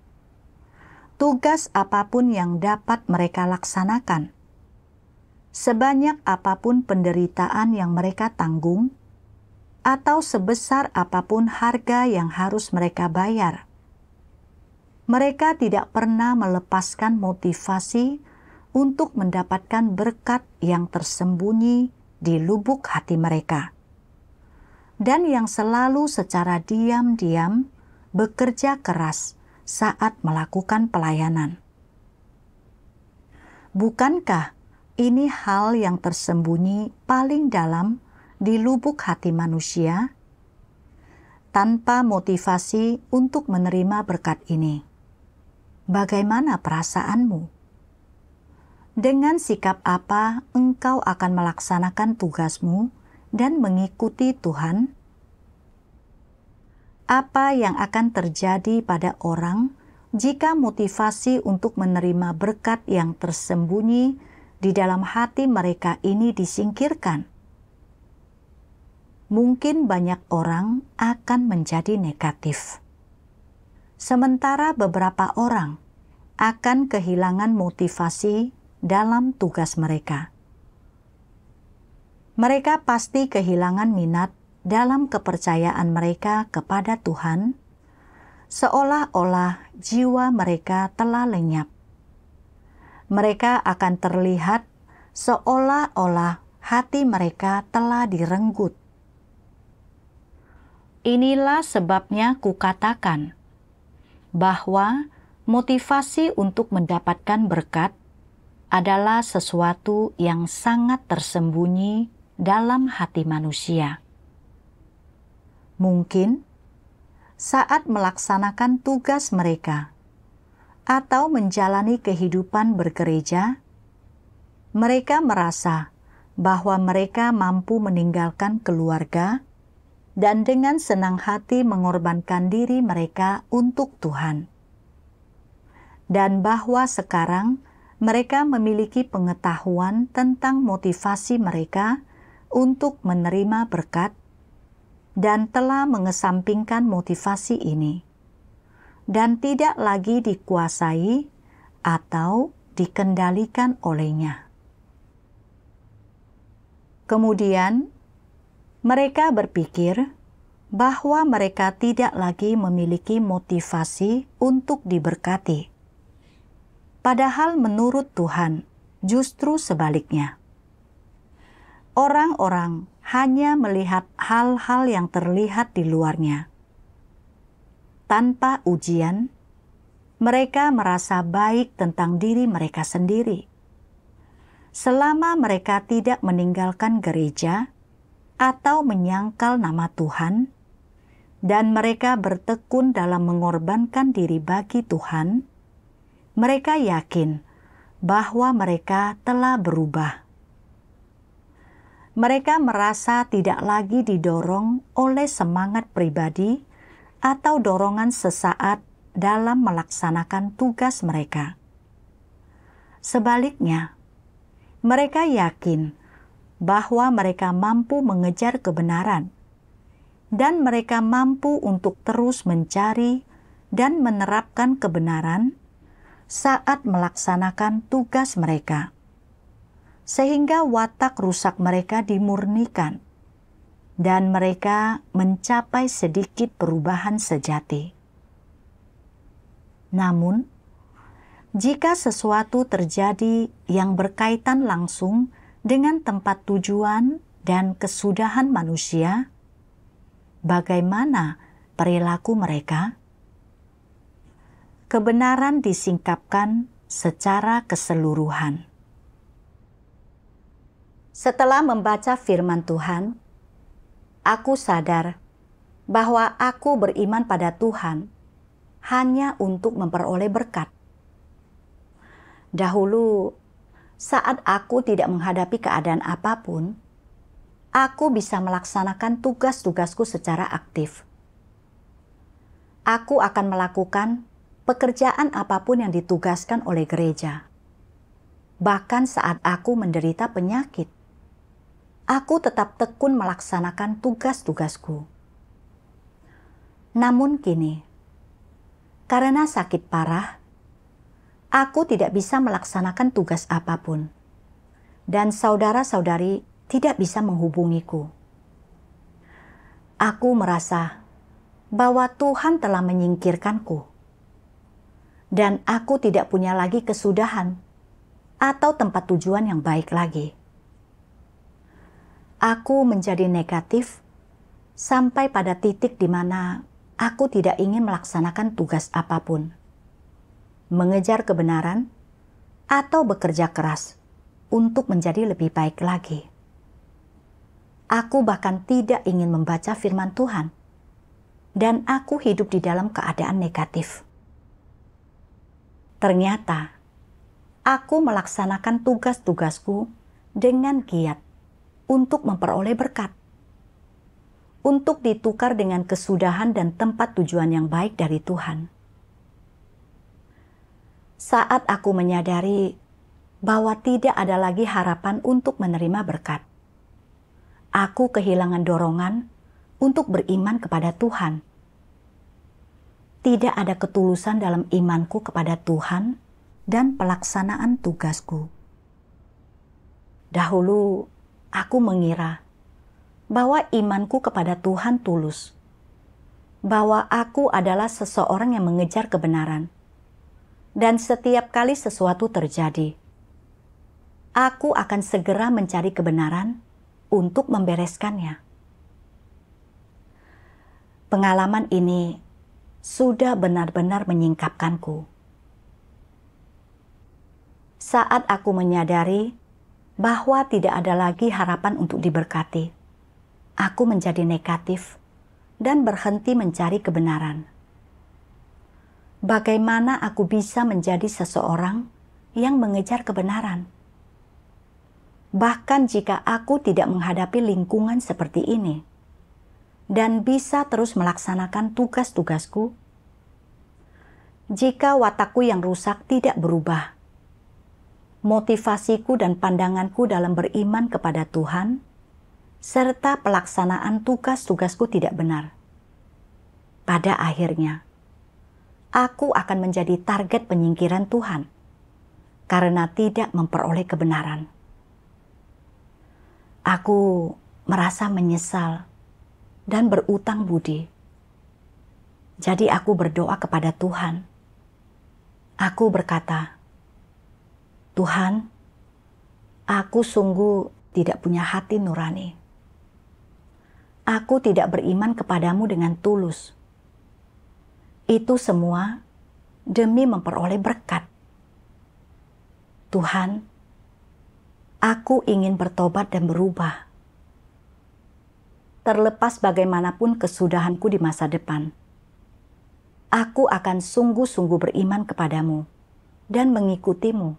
tugas apapun yang dapat mereka laksanakan, sebanyak apapun penderitaan yang mereka tanggung, atau sebesar apapun harga yang harus mereka bayar, mereka tidak pernah melepaskan motivasi untuk mendapatkan berkat yang tersembunyi di lubuk hati mereka, dan yang selalu secara diam-diam bekerja keras saat melakukan pelayanan. Bukankah ini hal yang tersembunyi paling dalam di lubuk hati manusia? Tanpa motivasi untuk menerima berkat ini, bagaimana perasaanmu? Dengan sikap apa engkau akan melaksanakan tugasmu dan mengikuti Tuhan? Apa yang akan terjadi pada orang jika motivasi untuk menerima berkat yang tersembunyi di dalam hati mereka ini disingkirkan? Mungkin banyak orang akan menjadi negatif, sementara beberapa orang akan kehilangan motivasi dalam tugas mereka. Mereka pasti kehilangan minat dalam kepercayaan mereka kepada Tuhan, seolah-olah jiwa mereka telah lenyap. Mereka akan terlihat seolah-olah hati mereka telah direnggut. Inilah sebabnya kukatakan bahwa motivasi untuk mendapatkan berkat adalah sesuatu yang sangat tersembunyi dalam hati manusia. Mungkin saat melaksanakan tugas mereka atau menjalani kehidupan bergereja, mereka merasa bahwa mereka mampu meninggalkan keluarga dan dengan senang hati mengorbankan diri mereka untuk Tuhan. Dan bahwa sekarang mereka memiliki pengetahuan tentang motivasi mereka untuk menerima berkat dan telah mengesampingkan motivasi ini dan tidak lagi dikuasai atau dikendalikan olehnya. Kemudian, mereka berpikir bahwa mereka tidak lagi memiliki motivasi untuk diberkati. Padahal menurut Tuhan, justru sebaliknya. Orang-orang hanya melihat hal-hal yang terlihat di luarnya. Tanpa ujian, mereka merasa baik tentang diri mereka sendiri. Selama mereka tidak meninggalkan gereja atau menyangkal nama Tuhan, dan mereka bertekun dalam mengorbankan diri bagi Tuhan, mereka yakin bahwa mereka telah berubah. Mereka merasa tidak lagi didorong oleh semangat pribadi atau dorongan sesaat dalam melaksanakan tugas mereka. Sebaliknya, mereka yakin bahwa mereka mampu mengejar kebenaran dan mereka mampu untuk terus mencari dan menerapkan kebenaran saat melaksanakan tugas mereka, sehingga watak rusak mereka dimurnikan dan mereka mencapai sedikit perubahan sejati. Namun, jika sesuatu terjadi yang berkaitan langsung dengan tempat tujuan dan kesudahan manusia, bagaimana perilaku mereka? Kebenaran disingkapkan secara keseluruhan. Setelah membaca firman Tuhan, aku sadar bahwa aku beriman pada Tuhan hanya untuk memperoleh berkat. Dahulu, saat aku tidak menghadapi keadaan apapun, aku bisa melaksanakan tugas-tugasku secara aktif. Aku akan melakukan pekerjaan apapun yang ditugaskan oleh gereja. Bahkan saat aku menderita penyakit, aku tetap tekun melaksanakan tugas-tugasku. Namun kini, karena sakit parah, aku tidak bisa melaksanakan tugas apapun, dan saudara-saudari tidak bisa menghubungiku. Aku merasa bahwa Tuhan telah menyingkirkanku, dan aku tidak punya lagi kesudahan atau tempat tujuan yang baik lagi. Aku menjadi negatif sampai pada titik di mana aku tidak ingin melaksanakan tugas apapun, mengejar kebenaran, atau bekerja keras untuk menjadi lebih baik lagi. Aku bahkan tidak ingin membaca firman Tuhan, dan aku hidup di dalam keadaan negatif. Ternyata, aku melaksanakan tugas-tugasku dengan giat untuk memperoleh berkat, untuk ditukar dengan kesudahan dan tempat tujuan yang baik dari Tuhan. Saat aku menyadari bahwa tidak ada lagi harapan untuk menerima berkat, aku kehilangan dorongan untuk beriman kepada Tuhan. Tidak ada ketulusan dalam imanku kepada Tuhan dan pelaksanaan tugasku. Dahulu, aku mengira bahwa imanku kepada Tuhan tulus, bahwa aku adalah seseorang yang mengejar kebenaran, dan setiap kali sesuatu terjadi, aku akan segera mencari kebenaran untuk membereskannya. Pengalaman ini sudah benar-benar menyingkapkanku. Saat aku menyadari bahwa tidak ada lagi harapan untuk diberkati, aku menjadi negatif dan berhenti mencari kebenaran. Bagaimana aku bisa menjadi seseorang yang mengejar kebenaran? Bahkan jika aku tidak menghadapi lingkungan seperti ini, dan bisa terus melaksanakan tugas-tugasku, jika watakku yang rusak tidak berubah, motivasiku dan pandanganku dalam beriman kepada Tuhan, serta pelaksanaan tugas-tugasku tidak benar, pada akhirnya, aku akan menjadi target penyingkiran Tuhan, karena tidak memperoleh kebenaran. Aku merasa menyesal dan berutang budi. Jadi aku berdoa kepada Tuhan. Aku berkata, Tuhan, aku sungguh tidak punya hati nurani. Aku tidak beriman kepadamu dengan tulus. Itu semua demi memperoleh berkat. Tuhan, aku ingin bertobat dan berubah. Terlepas bagaimanapun kesudahanku di masa depan, aku akan sungguh-sungguh beriman kepadamu dan mengikutimu,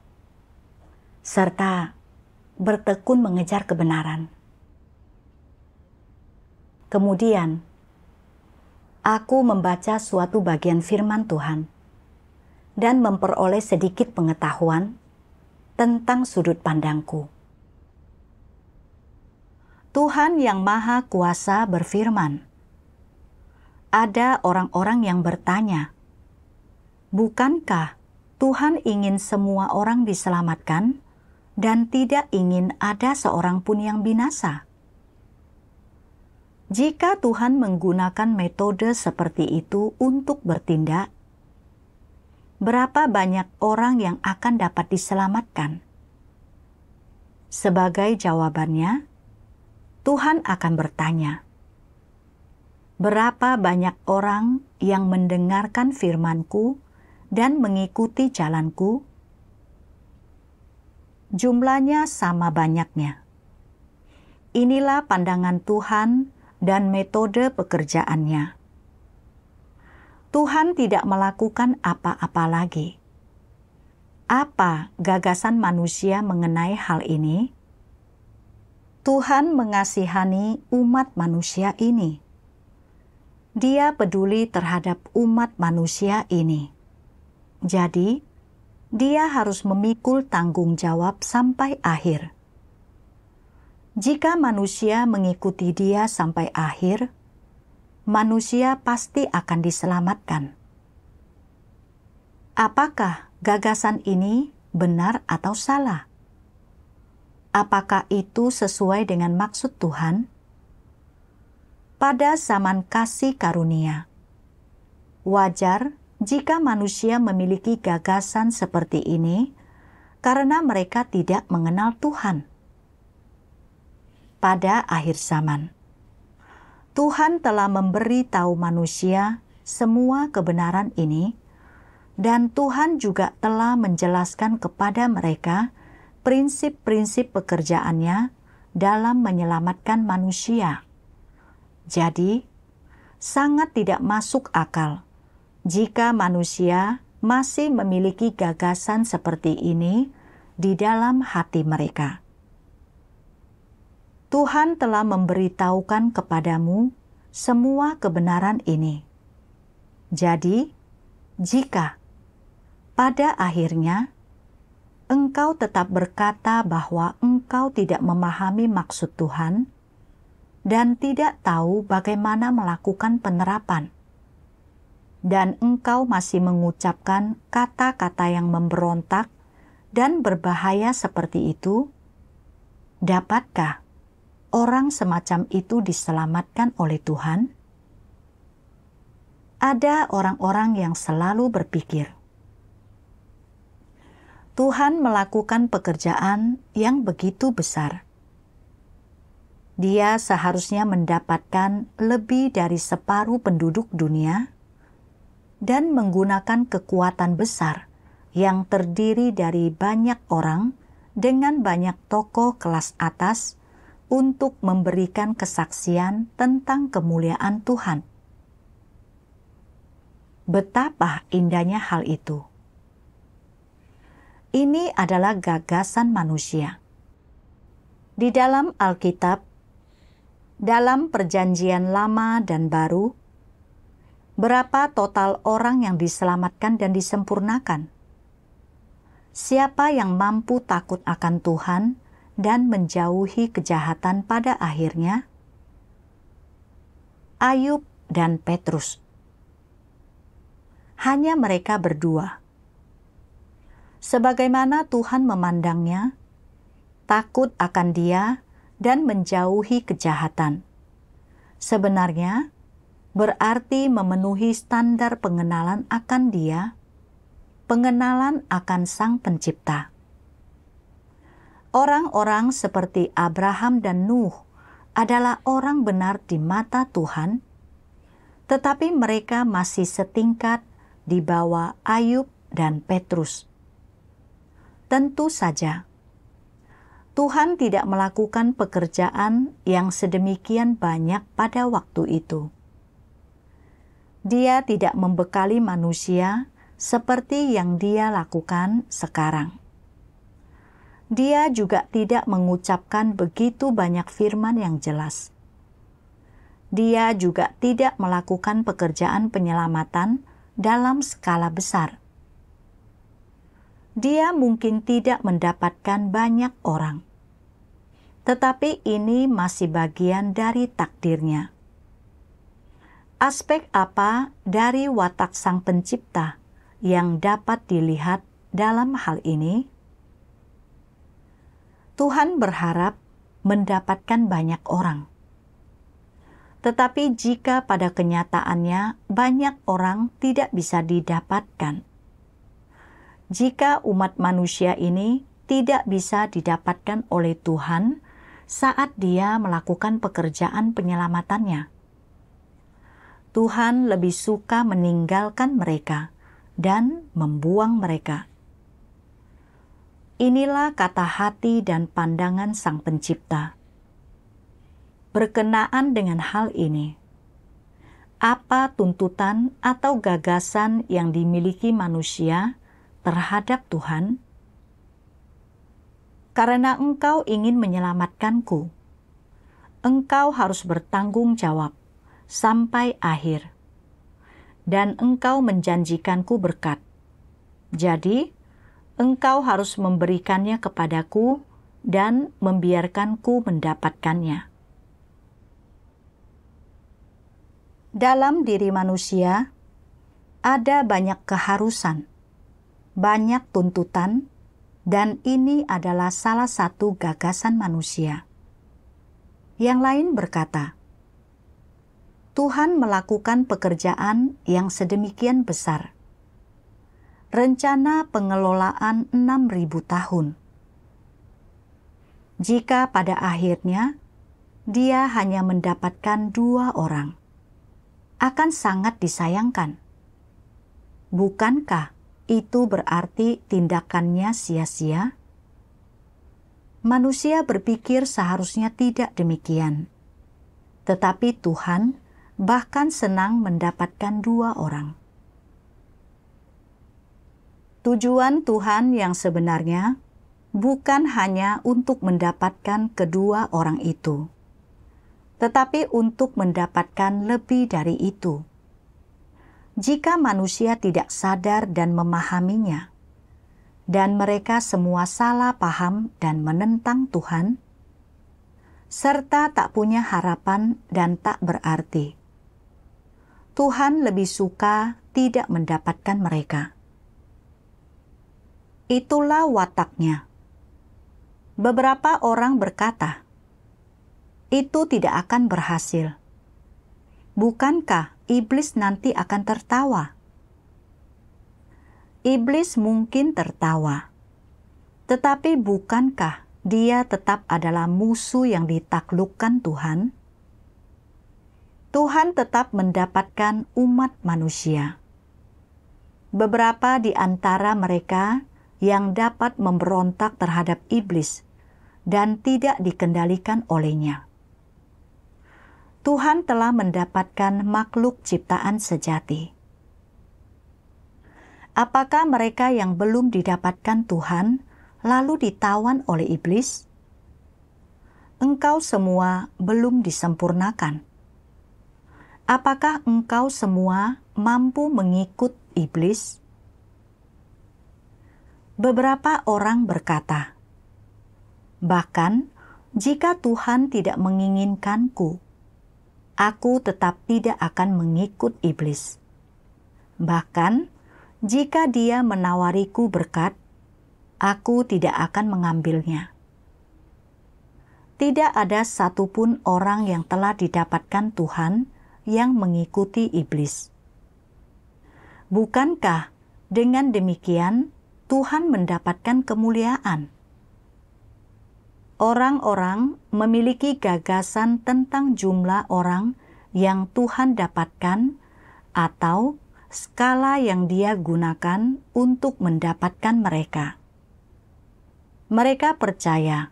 serta bertekun mengejar kebenaran. Kemudian, aku membaca suatu bagian firman Tuhan dan memperoleh sedikit pengetahuan tentang sudut pandangku. Tuhan yang Maha Kuasa berfirman, ada orang-orang yang bertanya, bukankah Tuhan ingin semua orang diselamatkan dan tidak ingin ada seorang pun yang binasa? Jika Tuhan menggunakan metode seperti itu untuk bertindak, berapa banyak orang yang akan dapat diselamatkan? Sebagai jawabannya, Tuhan akan bertanya, berapa banyak orang yang mendengarkan firman-Ku dan mengikuti jalan-Ku? Jumlahnya sama banyaknya. Inilah pandangan Tuhan dan metode pekerjaannya. Tuhan tidak melakukan apa-apa lagi. Apa gagasan manusia mengenai hal ini? Tuhan mengasihani umat manusia ini. Dia peduli terhadap umat manusia ini. Jadi, dia harus memikul tanggung jawab sampai akhir. Jika manusia mengikuti dia sampai akhir, manusia pasti akan diselamatkan. Apakah gagasan ini benar atau salah? Apakah itu sesuai dengan maksud Tuhan? Pada zaman kasih karunia, wajar jika manusia memiliki gagasan seperti ini karena mereka tidak mengenal Tuhan. Pada akhir zaman, Tuhan telah memberi tahu manusia semua kebenaran ini, dan Tuhan juga telah menjelaskan kepada mereka prinsip-prinsip pekerjaannya dalam menyelamatkan manusia. Jadi, sangat tidak masuk akal jika manusia masih memiliki gagasan seperti ini di dalam hati mereka. Tuhan telah memberitahukan kepadamu semua kebenaran ini. Jadi, jika pada akhirnya engkau tetap berkata bahwa engkau tidak memahami maksud Tuhan dan tidak tahu bagaimana melakukan penerapan, dan engkau masih mengucapkan kata-kata yang memberontak dan berbahaya seperti itu, dapatkah orang semacam itu diselamatkan oleh Tuhan? Ada orang-orang yang selalu berpikir, Tuhan melakukan pekerjaan yang begitu besar. Dia seharusnya mendapatkan lebih dari separuh penduduk dunia dan menggunakan kekuatan besar yang terdiri dari banyak orang dengan banyak tokoh kelas atas untuk memberikan kesaksian tentang kemuliaan Tuhan. Betapa indahnya hal itu. Ini adalah gagasan manusia. Di dalam Alkitab, dalam Perjanjian Lama dan Baru, berapa total orang yang diselamatkan dan disempurnakan? Siapa yang mampu takut akan Tuhan dan menjauhi kejahatan pada akhirnya? Ayub dan Petrus. Hanya mereka berdua. Sebagaimana Tuhan memandangnya, takut akan dia dan menjauhi kejahatan. Sebenarnya, berarti memenuhi standar pengenalan akan dia, pengenalan akan Sang Pencipta. Orang-orang seperti Abraham dan Nuh adalah orang benar di mata Tuhan, tetapi mereka masih setingkat di bawah Ayub dan Petrus. Tentu saja, Tuhan tidak melakukan pekerjaan yang sedemikian banyak pada waktu itu. Dia tidak membekali manusia seperti yang Dia lakukan sekarang. Dia juga tidak mengucapkan begitu banyak firman yang jelas. Dia juga tidak melakukan pekerjaan penyelamatan dalam skala besar. Dia mungkin tidak mendapatkan banyak orang, tetapi ini masih bagian dari takdirnya. Aspek apa dari watak Sang Pencipta yang dapat dilihat dalam hal ini? Tuhan berharap mendapatkan banyak orang. Tetapi jika pada kenyataannya banyak orang tidak bisa didapatkan, jika umat manusia ini tidak bisa didapatkan oleh Tuhan saat Dia melakukan pekerjaan penyelamatannya, Tuhan lebih suka meninggalkan mereka dan membuang mereka. Inilah kata hati dan pandangan Sang Pencipta. Berkenaan dengan hal ini, apa tuntutan atau gagasan yang dimiliki manusia terhadap Tuhan? Karena engkau ingin menyelamatkanku, engkau harus bertanggung jawab sampai akhir. Dan engkau menjanjikanku berkat. Jadi, engkau harus memberikannya kepadaku dan membiarkanku mendapatkannya. Dalam diri manusia, ada banyak keharusan, banyak tuntutan, dan ini adalah salah satu gagasan manusia. Yang lain berkata, Tuhan melakukan pekerjaan yang sedemikian besar. Rencana pengelolaan 6.000 tahun. Jika pada akhirnya dia hanya mendapatkan 2 orang, akan sangat disayangkan. Bukankah itu berarti tindakannya sia-sia? Manusia berpikir seharusnya tidak demikian. Tetapi Tuhan bahkan senang mendapatkan 2 orang. Tujuan Tuhan yang sebenarnya bukan hanya untuk mendapatkan kedua orang itu, tetapi untuk mendapatkan lebih dari itu. Jika manusia tidak sadar dan memahaminya, dan mereka semua salah paham dan menentang Tuhan, serta tak punya harapan dan tak berarti, Tuhan lebih suka tidak mendapatkan mereka. Itulah wataknya. Beberapa orang berkata, itu tidak akan berhasil. Bukankah iblis nanti akan tertawa? Iblis mungkin tertawa, tetapi bukankah dia tetap adalah musuh yang ditaklukkan Tuhan? Tuhan tetap mendapatkan umat manusia. Beberapa di antara mereka yang dapat memberontak terhadap iblis dan tidak dikendalikan olehnya. Tuhan telah mendapatkan makhluk ciptaan sejati. Apakah mereka yang belum didapatkan Tuhan lalu ditawan oleh iblis? Engkau semua belum disempurnakan. Apakah engkau semua mampu mengikut iblis? Beberapa orang berkata, bahkan jika Tuhan tidak menginginkanku, aku tetap tidak akan mengikut iblis. Bahkan, jika dia menawariku berkat, aku tidak akan mengambilnya. Tidak ada satupun orang yang telah didapatkan Tuhan yang mengikuti iblis. Bukankah dengan demikian Tuhan mendapatkan kemuliaan? Orang-orang memiliki gagasan tentang jumlah orang yang Tuhan dapatkan atau skala yang Dia gunakan untuk mendapatkan mereka. Mereka percaya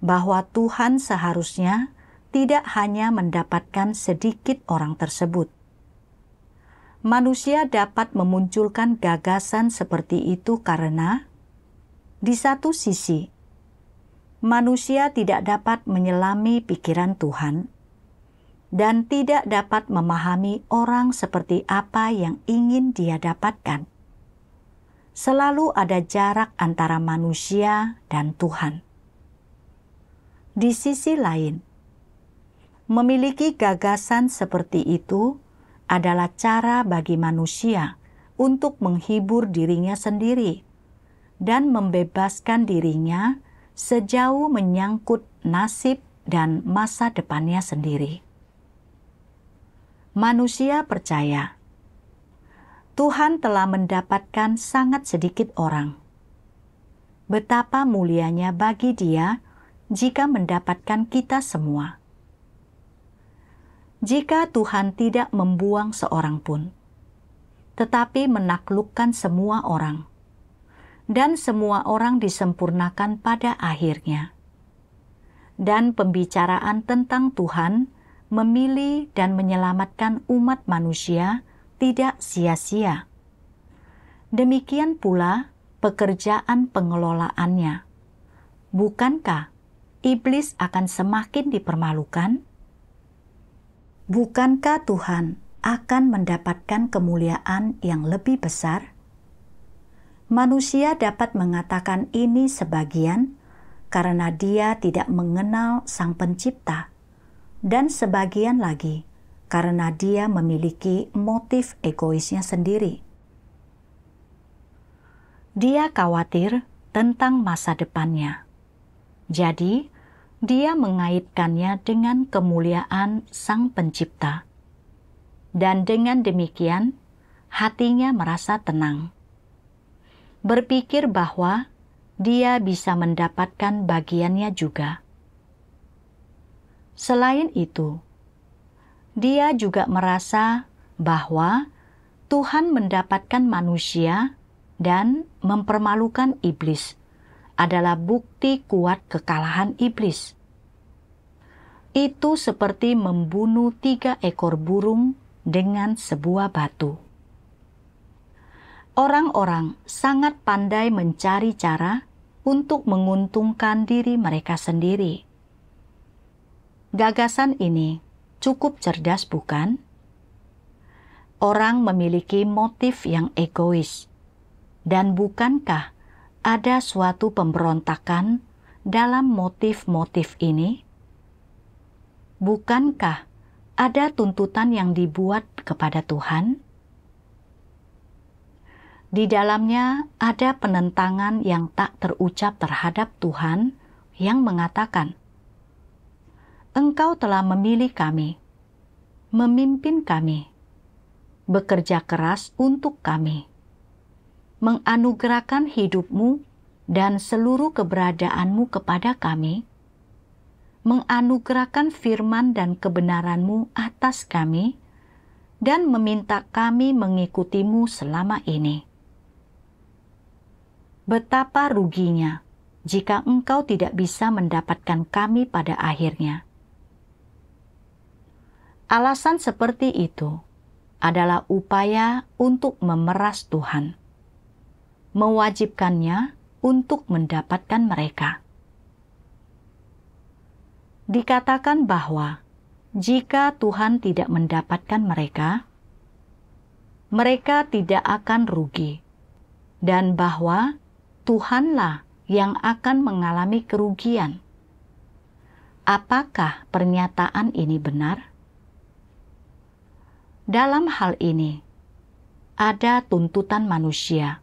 bahwa Tuhan seharusnya tidak hanya mendapatkan sedikit orang tersebut. Manusia dapat memunculkan gagasan seperti itu karena, di satu sisi, manusia tidak dapat menyelami pikiran Tuhan dan tidak dapat memahami orang seperti apa yang ingin dia dapatkan. Selalu ada jarak antara manusia dan Tuhan. Di sisi lain, memiliki gagasan seperti itu adalah cara bagi manusia untuk menghibur dirinya sendiri dan membebaskan dirinya sejauh menyangkut nasib dan masa depannya sendiri. Manusia percaya Tuhan telah mendapatkan sangat sedikit orang. Betapa mulianya bagi Dia jika mendapatkan kita semua. Jika Tuhan tidak membuang seorang pun, tetapi menaklukkan semua orang, dan semua orang disempurnakan pada akhirnya. Dan pembicaraan tentang Tuhan memilih dan menyelamatkan umat manusia tidak sia-sia. Demikian pula pekerjaan pengelolaannya. Bukankah iblis akan semakin dipermalukan? Bukankah Tuhan akan mendapatkan kemuliaan yang lebih besar? Manusia dapat mengatakan ini sebagian karena dia tidak mengenal Sang Pencipta, dan sebagian lagi karena dia memiliki motif egoisnya sendiri. Dia khawatir tentang masa depannya. Jadi, dia mengaitkannya dengan kemuliaan Sang Pencipta. Dan dengan demikian, hatinya merasa tenang. Berpikir bahwa dia bisa mendapatkan bagiannya juga. Selain itu, dia juga merasa bahwa Tuhan mendapatkan manusia dan mempermalukan iblis adalah bukti kuat kekalahan iblis. Itu seperti membunuh 3 ekor burung dengan sebuah batu. Orang-orang sangat pandai mencari cara untuk menguntungkan diri mereka sendiri. Gagasan ini cukup cerdas, bukan? Orang memiliki motif yang egois. Dan bukankah ada suatu pemberontakan dalam motif-motif ini? Bukankah ada tuntutan yang dibuat kepada Tuhan? Di dalamnya ada penentangan yang tak terucap terhadap Tuhan yang mengatakan, "Engkau telah memilih kami, memimpin kami, bekerja keras untuk kami, menganugerahkan hidupmu dan seluruh keberadaanmu kepada kami, menganugerahkan firman dan kebenaranmu atas kami, dan meminta kami mengikutimu selama ini. Betapa ruginya jika engkau tidak bisa mendapatkan kami pada akhirnya." Alasan seperti itu adalah upaya untuk memeras Tuhan, mewajibkannya untuk mendapatkan mereka. Dikatakan bahwa jika Tuhan tidak mendapatkan mereka, mereka tidak akan rugi, dan bahwa Tuhanlah yang akan mengalami kerugian. Apakah pernyataan ini benar? Dalam hal ini, ada tuntutan manusia,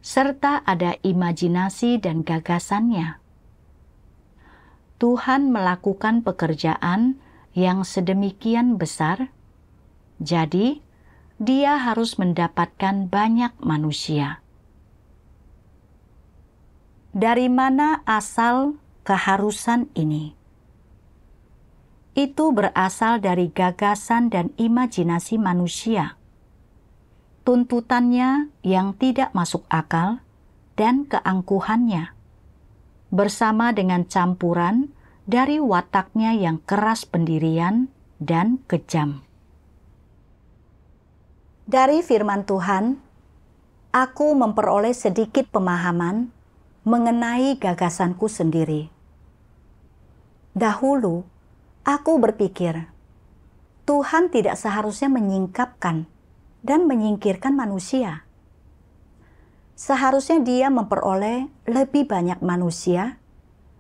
serta ada imajinasi dan gagasannya. Tuhan melakukan pekerjaan yang sedemikian besar, jadi Dia harus mendapatkan banyak manusia. Dari mana asal keharusan ini? Itu berasal dari gagasan dan imajinasi manusia, tuntutannya yang tidak masuk akal, dan keangkuhannya, bersama dengan campuran dari wataknya yang keras pendirian dan kejam. Dari firman Tuhan, aku memperoleh sedikit pemahaman mengenai gagasanku sendiri. Dahulu, aku berpikir, Tuhan tidak seharusnya menyingkapkan dan menyingkirkan manusia. Seharusnya Dia memperoleh lebih banyak manusia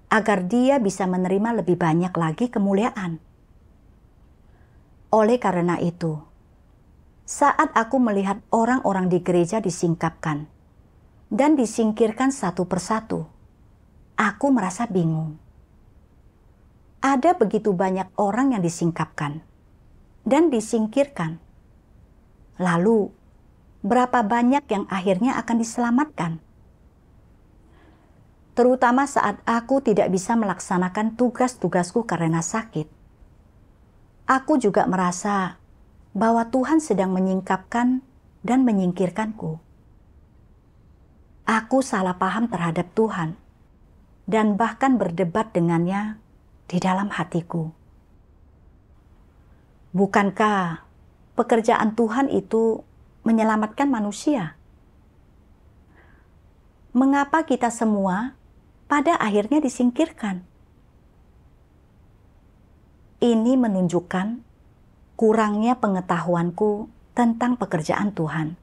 agar Dia bisa menerima lebih banyak lagi kemuliaan. Oleh karena itu, saat aku melihat orang-orang di gereja disingkapkan dan disingkirkan satu persatu, aku merasa bingung. Ada begitu banyak orang yang disingkapkan dan disingkirkan. Lalu, berapa banyak yang akhirnya akan diselamatkan? Terutama saat aku tidak bisa melaksanakan tugas-tugasku karena sakit. Aku juga merasa bahwa Tuhan sedang menyingkapkan dan menyingkirkanku. Aku salah paham terhadap Tuhan dan bahkan berdebat dengannya di dalam hatiku. Bukankah pekerjaan Tuhan itu menyelamatkan manusia? Mengapa kita semua pada akhirnya disingkirkan? Ini menunjukkan kurangnya pengetahuanku tentang pekerjaan Tuhan.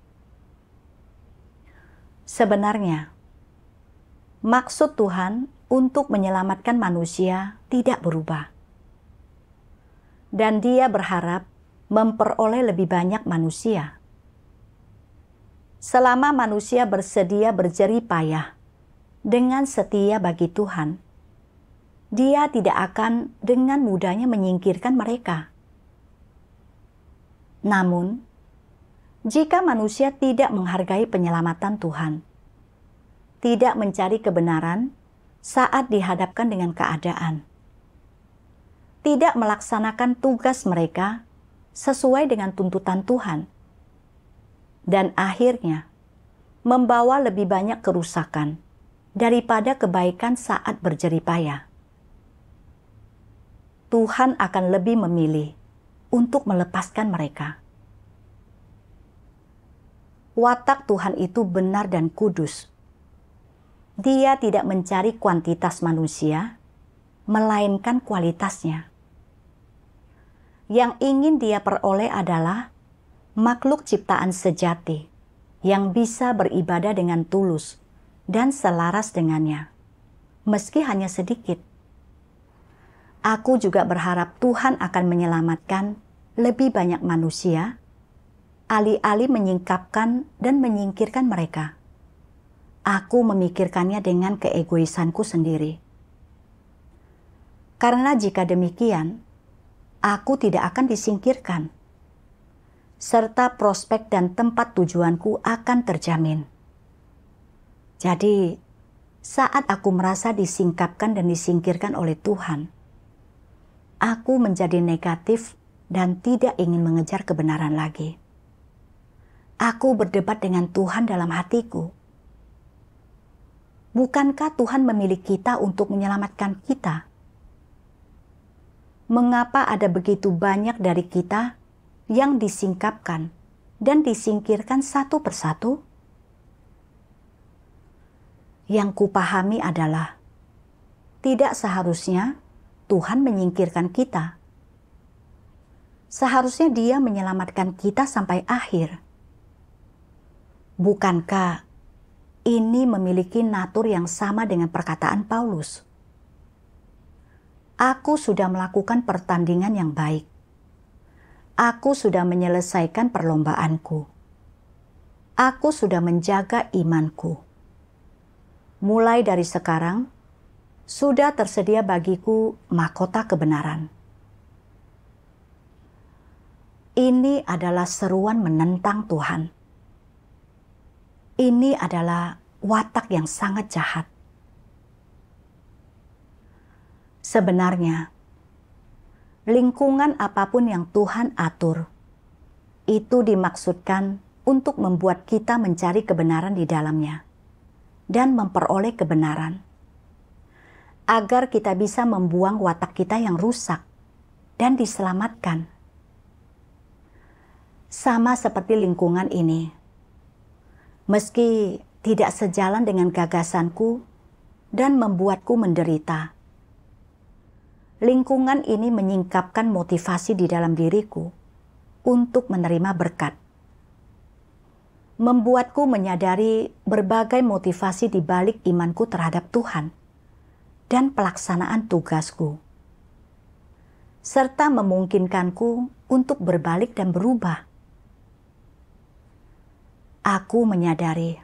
Sebenarnya, maksud Tuhan untuk menyelamatkan manusia tidak berubah. Dan Dia berharap memperoleh lebih banyak manusia. Selama manusia bersedia berjerih payah dengan setia bagi Tuhan, Dia tidak akan dengan mudahnya menyingkirkan mereka. Namun, jika manusia tidak menghargai penyelamatan Tuhan, tidak mencari kebenaran saat dihadapkan dengan keadaan, tidak melaksanakan tugas mereka sesuai dengan tuntutan Tuhan, dan akhirnya membawa lebih banyak kerusakan daripada kebaikan saat berjerih payah, Tuhan akan lebih memilih untuk melepaskan mereka. Watak Tuhan itu benar dan kudus. Dia tidak mencari kuantitas manusia, melainkan kualitasnya. Yang ingin Dia peroleh adalah makhluk ciptaan sejati yang bisa beribadah dengan tulus dan selaras dengannya, meski hanya sedikit. Aku juga berharap Tuhan akan menyelamatkan lebih banyak manusia, alih-alih menyingkapkan dan menyingkirkan mereka. Aku memikirkannya dengan keegoisanku sendiri. Karena jika demikian, aku tidak akan disingkirkan, serta prospek dan tempat tujuanku akan terjamin. Jadi, saat aku merasa disingkapkan dan disingkirkan oleh Tuhan, aku menjadi negatif dan tidak ingin mengejar kebenaran lagi. Aku berdebat dengan Tuhan dalam hatiku. Bukankah Tuhan memilih kita untuk menyelamatkan kita? Mengapa ada begitu banyak dari kita yang disingkapkan dan disingkirkan satu persatu? Yang kupahami adalah tidak seharusnya Tuhan menyingkirkan kita. Seharusnya Dia menyelamatkan kita sampai akhir. Bukankah ini memiliki natur yang sama dengan perkataan Paulus? Aku sudah melakukan pertandingan yang baik. Aku sudah menyelesaikan perlombaanku. Aku sudah menjaga imanku. Mulai dari sekarang, sudah tersedia bagiku mahkota kebenaran. Ini adalah seruan menentang Tuhan. Ini adalah watak yang sangat jahat. Sebenarnya, lingkungan apapun yang Tuhan atur, itu dimaksudkan untuk membuat kita mencari kebenaran di dalamnya dan memperoleh kebenaran, agar kita bisa membuang watak kita yang rusak dan diselamatkan. Sama seperti lingkungan ini, meski tidak sejalan dengan gagasanku dan membuatku menderita, lingkungan ini menyingkapkan motivasi di dalam diriku untuk menerima berkat, membuatku menyadari berbagai motivasi di balik imanku terhadap Tuhan dan pelaksanaan tugasku, serta memungkinkanku untuk berbalik dan berubah. Aku menyadari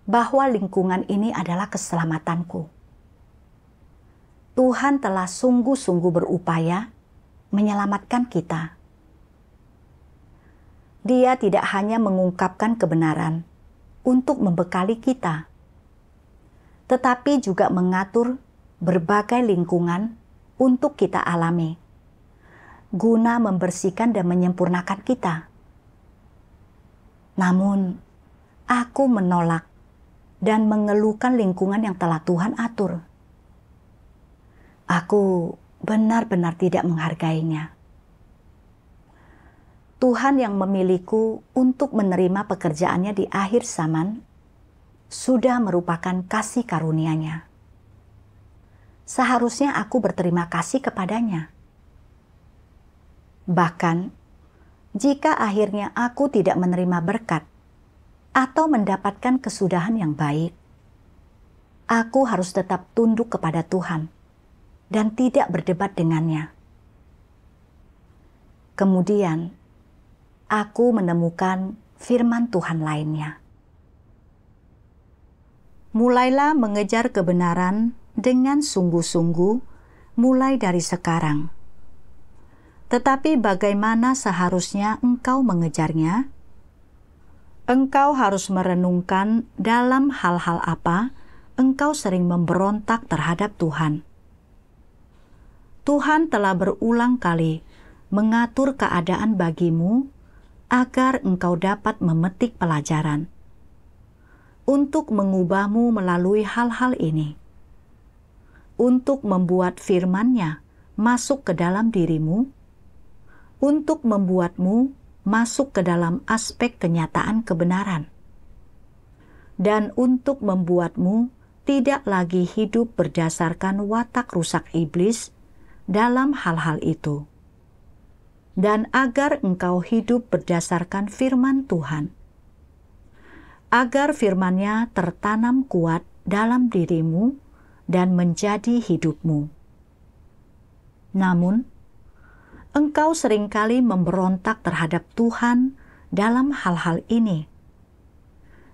bahwa lingkungan ini adalah keselamatanku. Tuhan telah sungguh-sungguh berupaya menyelamatkan kita. Dia tidak hanya mengungkapkan kebenaran untuk membekali kita, tetapi juga mengatur berbagai lingkungan untuk kita alami, guna membersihkan dan menyempurnakan kita. Namun, aku menolak dan mengeluhkan lingkungan yang telah Tuhan atur. Aku benar-benar tidak menghargainya. Tuhan yang memilihku untuk menerima pekerjaannya di akhir zaman sudah merupakan kasih karunia-Nya. Seharusnya aku berterima kasih kepadanya. Bahkan, jika akhirnya aku tidak menerima berkat atau mendapatkan kesudahan yang baik, aku harus tetap tunduk kepada Tuhan dan tidak berdebat dengannya. Kemudian, aku menemukan firman Tuhan lainnya. Mulailah mengejar kebenaran dengan sungguh-sungguh mulai dari sekarang. Tetapi bagaimana seharusnya engkau mengejarnya? Engkau harus merenungkan dalam hal-hal apa engkau sering memberontak terhadap Tuhan. Tuhan telah berulang kali mengatur keadaan bagimu agar engkau dapat memetik pelajaran untuk mengubahmu melalui hal-hal ini, untuk membuat firman-Nya masuk ke dalam dirimu, untuk membuatmu masuk ke dalam aspek kenyataan kebenaran, dan untuk membuatmu tidak lagi hidup berdasarkan watak rusak iblis dalam hal-hal itu, dan agar engkau hidup berdasarkan firman Tuhan, agar firman-Nya tertanam kuat dalam dirimu dan menjadi hidupmu. Namun, engkau seringkali memberontak terhadap Tuhan dalam hal-hal ini.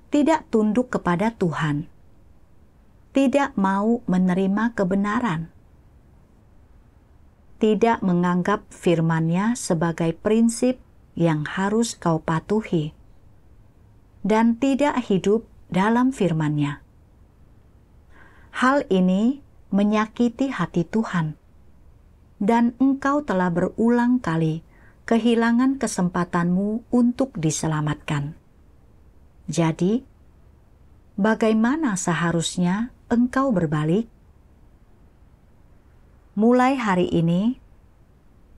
Tidak tunduk kepada Tuhan. Tidak mau menerima kebenaran. Tidak menganggap firman-Nya sebagai prinsip yang harus kau patuhi. Dan tidak hidup dalam firman-Nya. Hal ini menyakiti hati Tuhan. Dan engkau telah berulang kali kehilangan kesempatanmu untuk diselamatkan. Jadi, bagaimana seharusnya engkau berbalik? Mulai hari ini,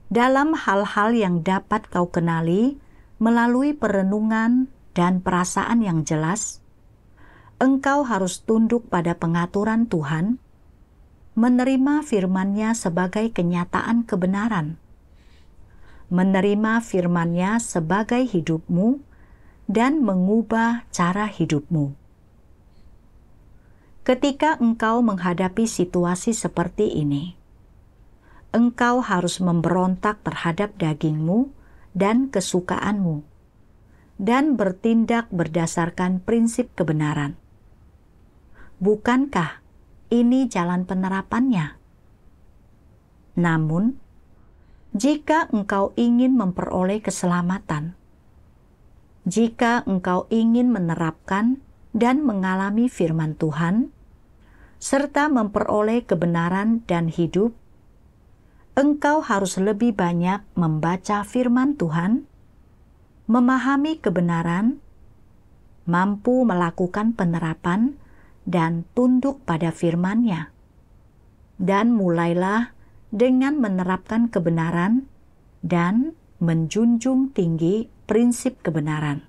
dalam hal-hal yang dapat kau kenali melalui perenungan dan perasaan yang jelas, engkau harus tunduk pada pengaturan Tuhan, menerima firman-Nya sebagai kenyataan kebenaran, menerima firman-Nya sebagai hidupmu, dan mengubah cara hidupmu. Ketika engkau menghadapi situasi seperti ini, engkau harus memberontak terhadap dagingmu dan kesukaanmu, dan bertindak berdasarkan prinsip kebenaran. Bukankah ini jalan penerapannya? Namun, jika engkau ingin memperoleh keselamatan, jika engkau ingin menerapkan dan mengalami firman Tuhan, serta memperoleh kebenaran dan hidup, engkau harus lebih banyak membaca firman Tuhan, memahami kebenaran, mampu melakukan penerapan, dan tunduk pada firman-Nya. Dan mulailah dengan menerapkan kebenaran dan menjunjung tinggi prinsip kebenaran.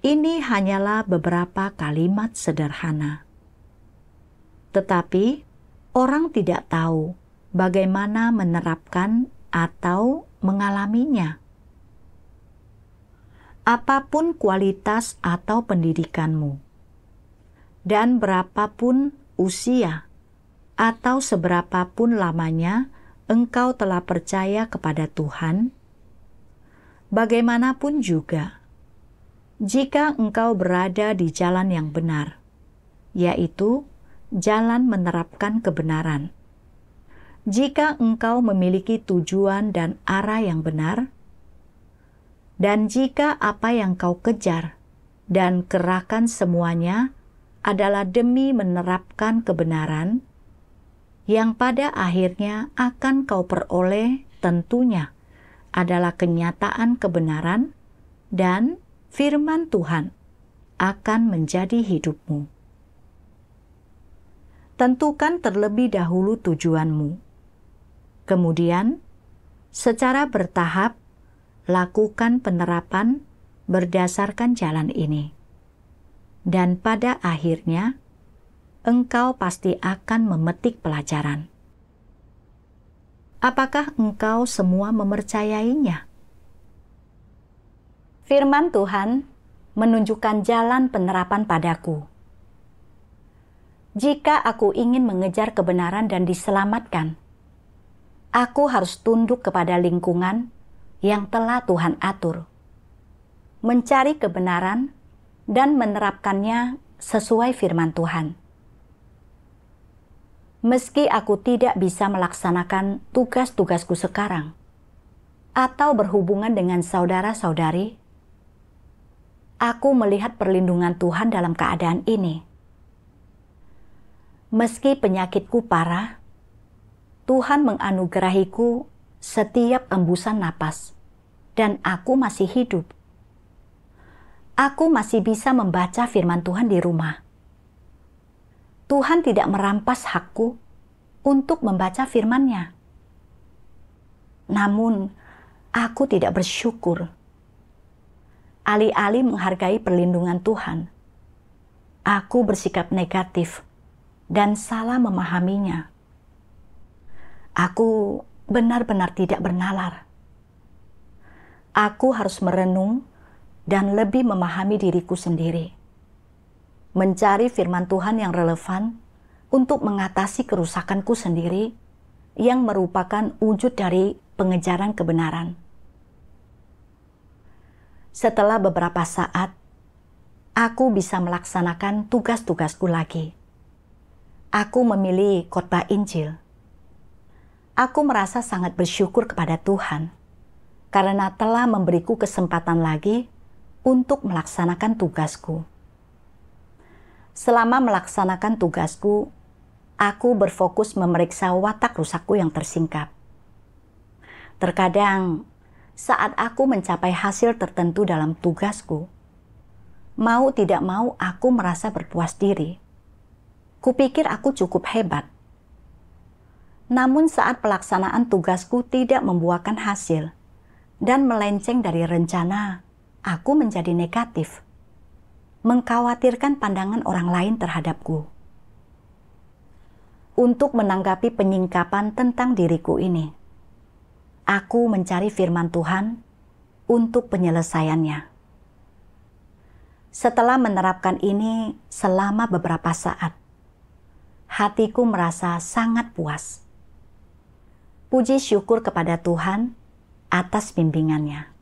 Ini hanyalah beberapa kalimat sederhana. Tetapi orang tidak tahu bagaimana menerapkan atau mengalaminya. Apapun kualitas atau pendidikanmu, dan berapapun usia atau seberapapun lamanya engkau telah percaya kepada Tuhan, bagaimanapun juga, jika engkau berada di jalan yang benar, yaitu jalan menerapkan kebenaran, jika engkau memiliki tujuan dan arah yang benar, dan jika apa yang kau kejar dan kerahkan semuanya adalah demi menerapkan kebenaran, yang pada akhirnya akan kau peroleh tentunya adalah kenyataan kebenaran dan firman Tuhan akan menjadi hidupmu. Tentukan terlebih dahulu tujuanmu. Kemudian, secara bertahap, lakukan penerapan berdasarkan jalan ini. Dan pada akhirnya, engkau pasti akan memetik pelajaran. Apakah engkau semua mempercayainya? Firman Tuhan menunjukkan jalan penerapan padaku. Jika aku ingin mengejar kebenaran dan diselamatkan, aku harus tunduk kepada lingkungan yang telah Tuhan atur, mencari kebenaran dan menerapkannya sesuai firman Tuhan. Meski aku tidak bisa melaksanakan tugas-tugasku sekarang, atau berhubungan dengan saudara-saudari, aku melihat perlindungan Tuhan dalam keadaan ini. Meski penyakitku parah, Tuhan menganugerahiku setiap embusan napas, dan aku masih hidup. Aku masih bisa membaca firman Tuhan di rumah. Tuhan tidak merampas hakku untuk membaca firman-Nya. Namun, aku tidak bersyukur. Alih-alih menghargai perlindungan Tuhan, aku bersikap negatif dan salah memahaminya. Aku benar-benar tidak bernalar. Aku harus merenung dan lebih memahami diriku sendiri. Mencari firman Tuhan yang relevan untuk mengatasi kerusakanku sendiri yang merupakan wujud dari pengejaran kebenaran. Setelah beberapa saat, aku bisa melaksanakan tugas-tugasku lagi. Aku memilih khotbah Injil. Aku merasa sangat bersyukur kepada Tuhan karena telah memberiku kesempatan lagi untuk melaksanakan tugasku. Selama melaksanakan tugasku, aku berfokus memeriksa watak rusakku yang tersingkap. Terkadang, saat aku mencapai hasil tertentu dalam tugasku, mau tidak mau aku merasa berpuas diri. Kupikir aku cukup hebat. Namun saat pelaksanaan tugasku tidak membuahkan hasil dan melenceng dari rencana, aku menjadi negatif, mengkhawatirkan pandangan orang lain terhadapku. Untuk menanggapi penyingkapan tentang diriku ini, aku mencari firman Tuhan untuk penyelesaiannya. Setelah menerapkan ini selama beberapa saat, hatiku merasa sangat puas. Puji syukur kepada Tuhan atas bimbingannya.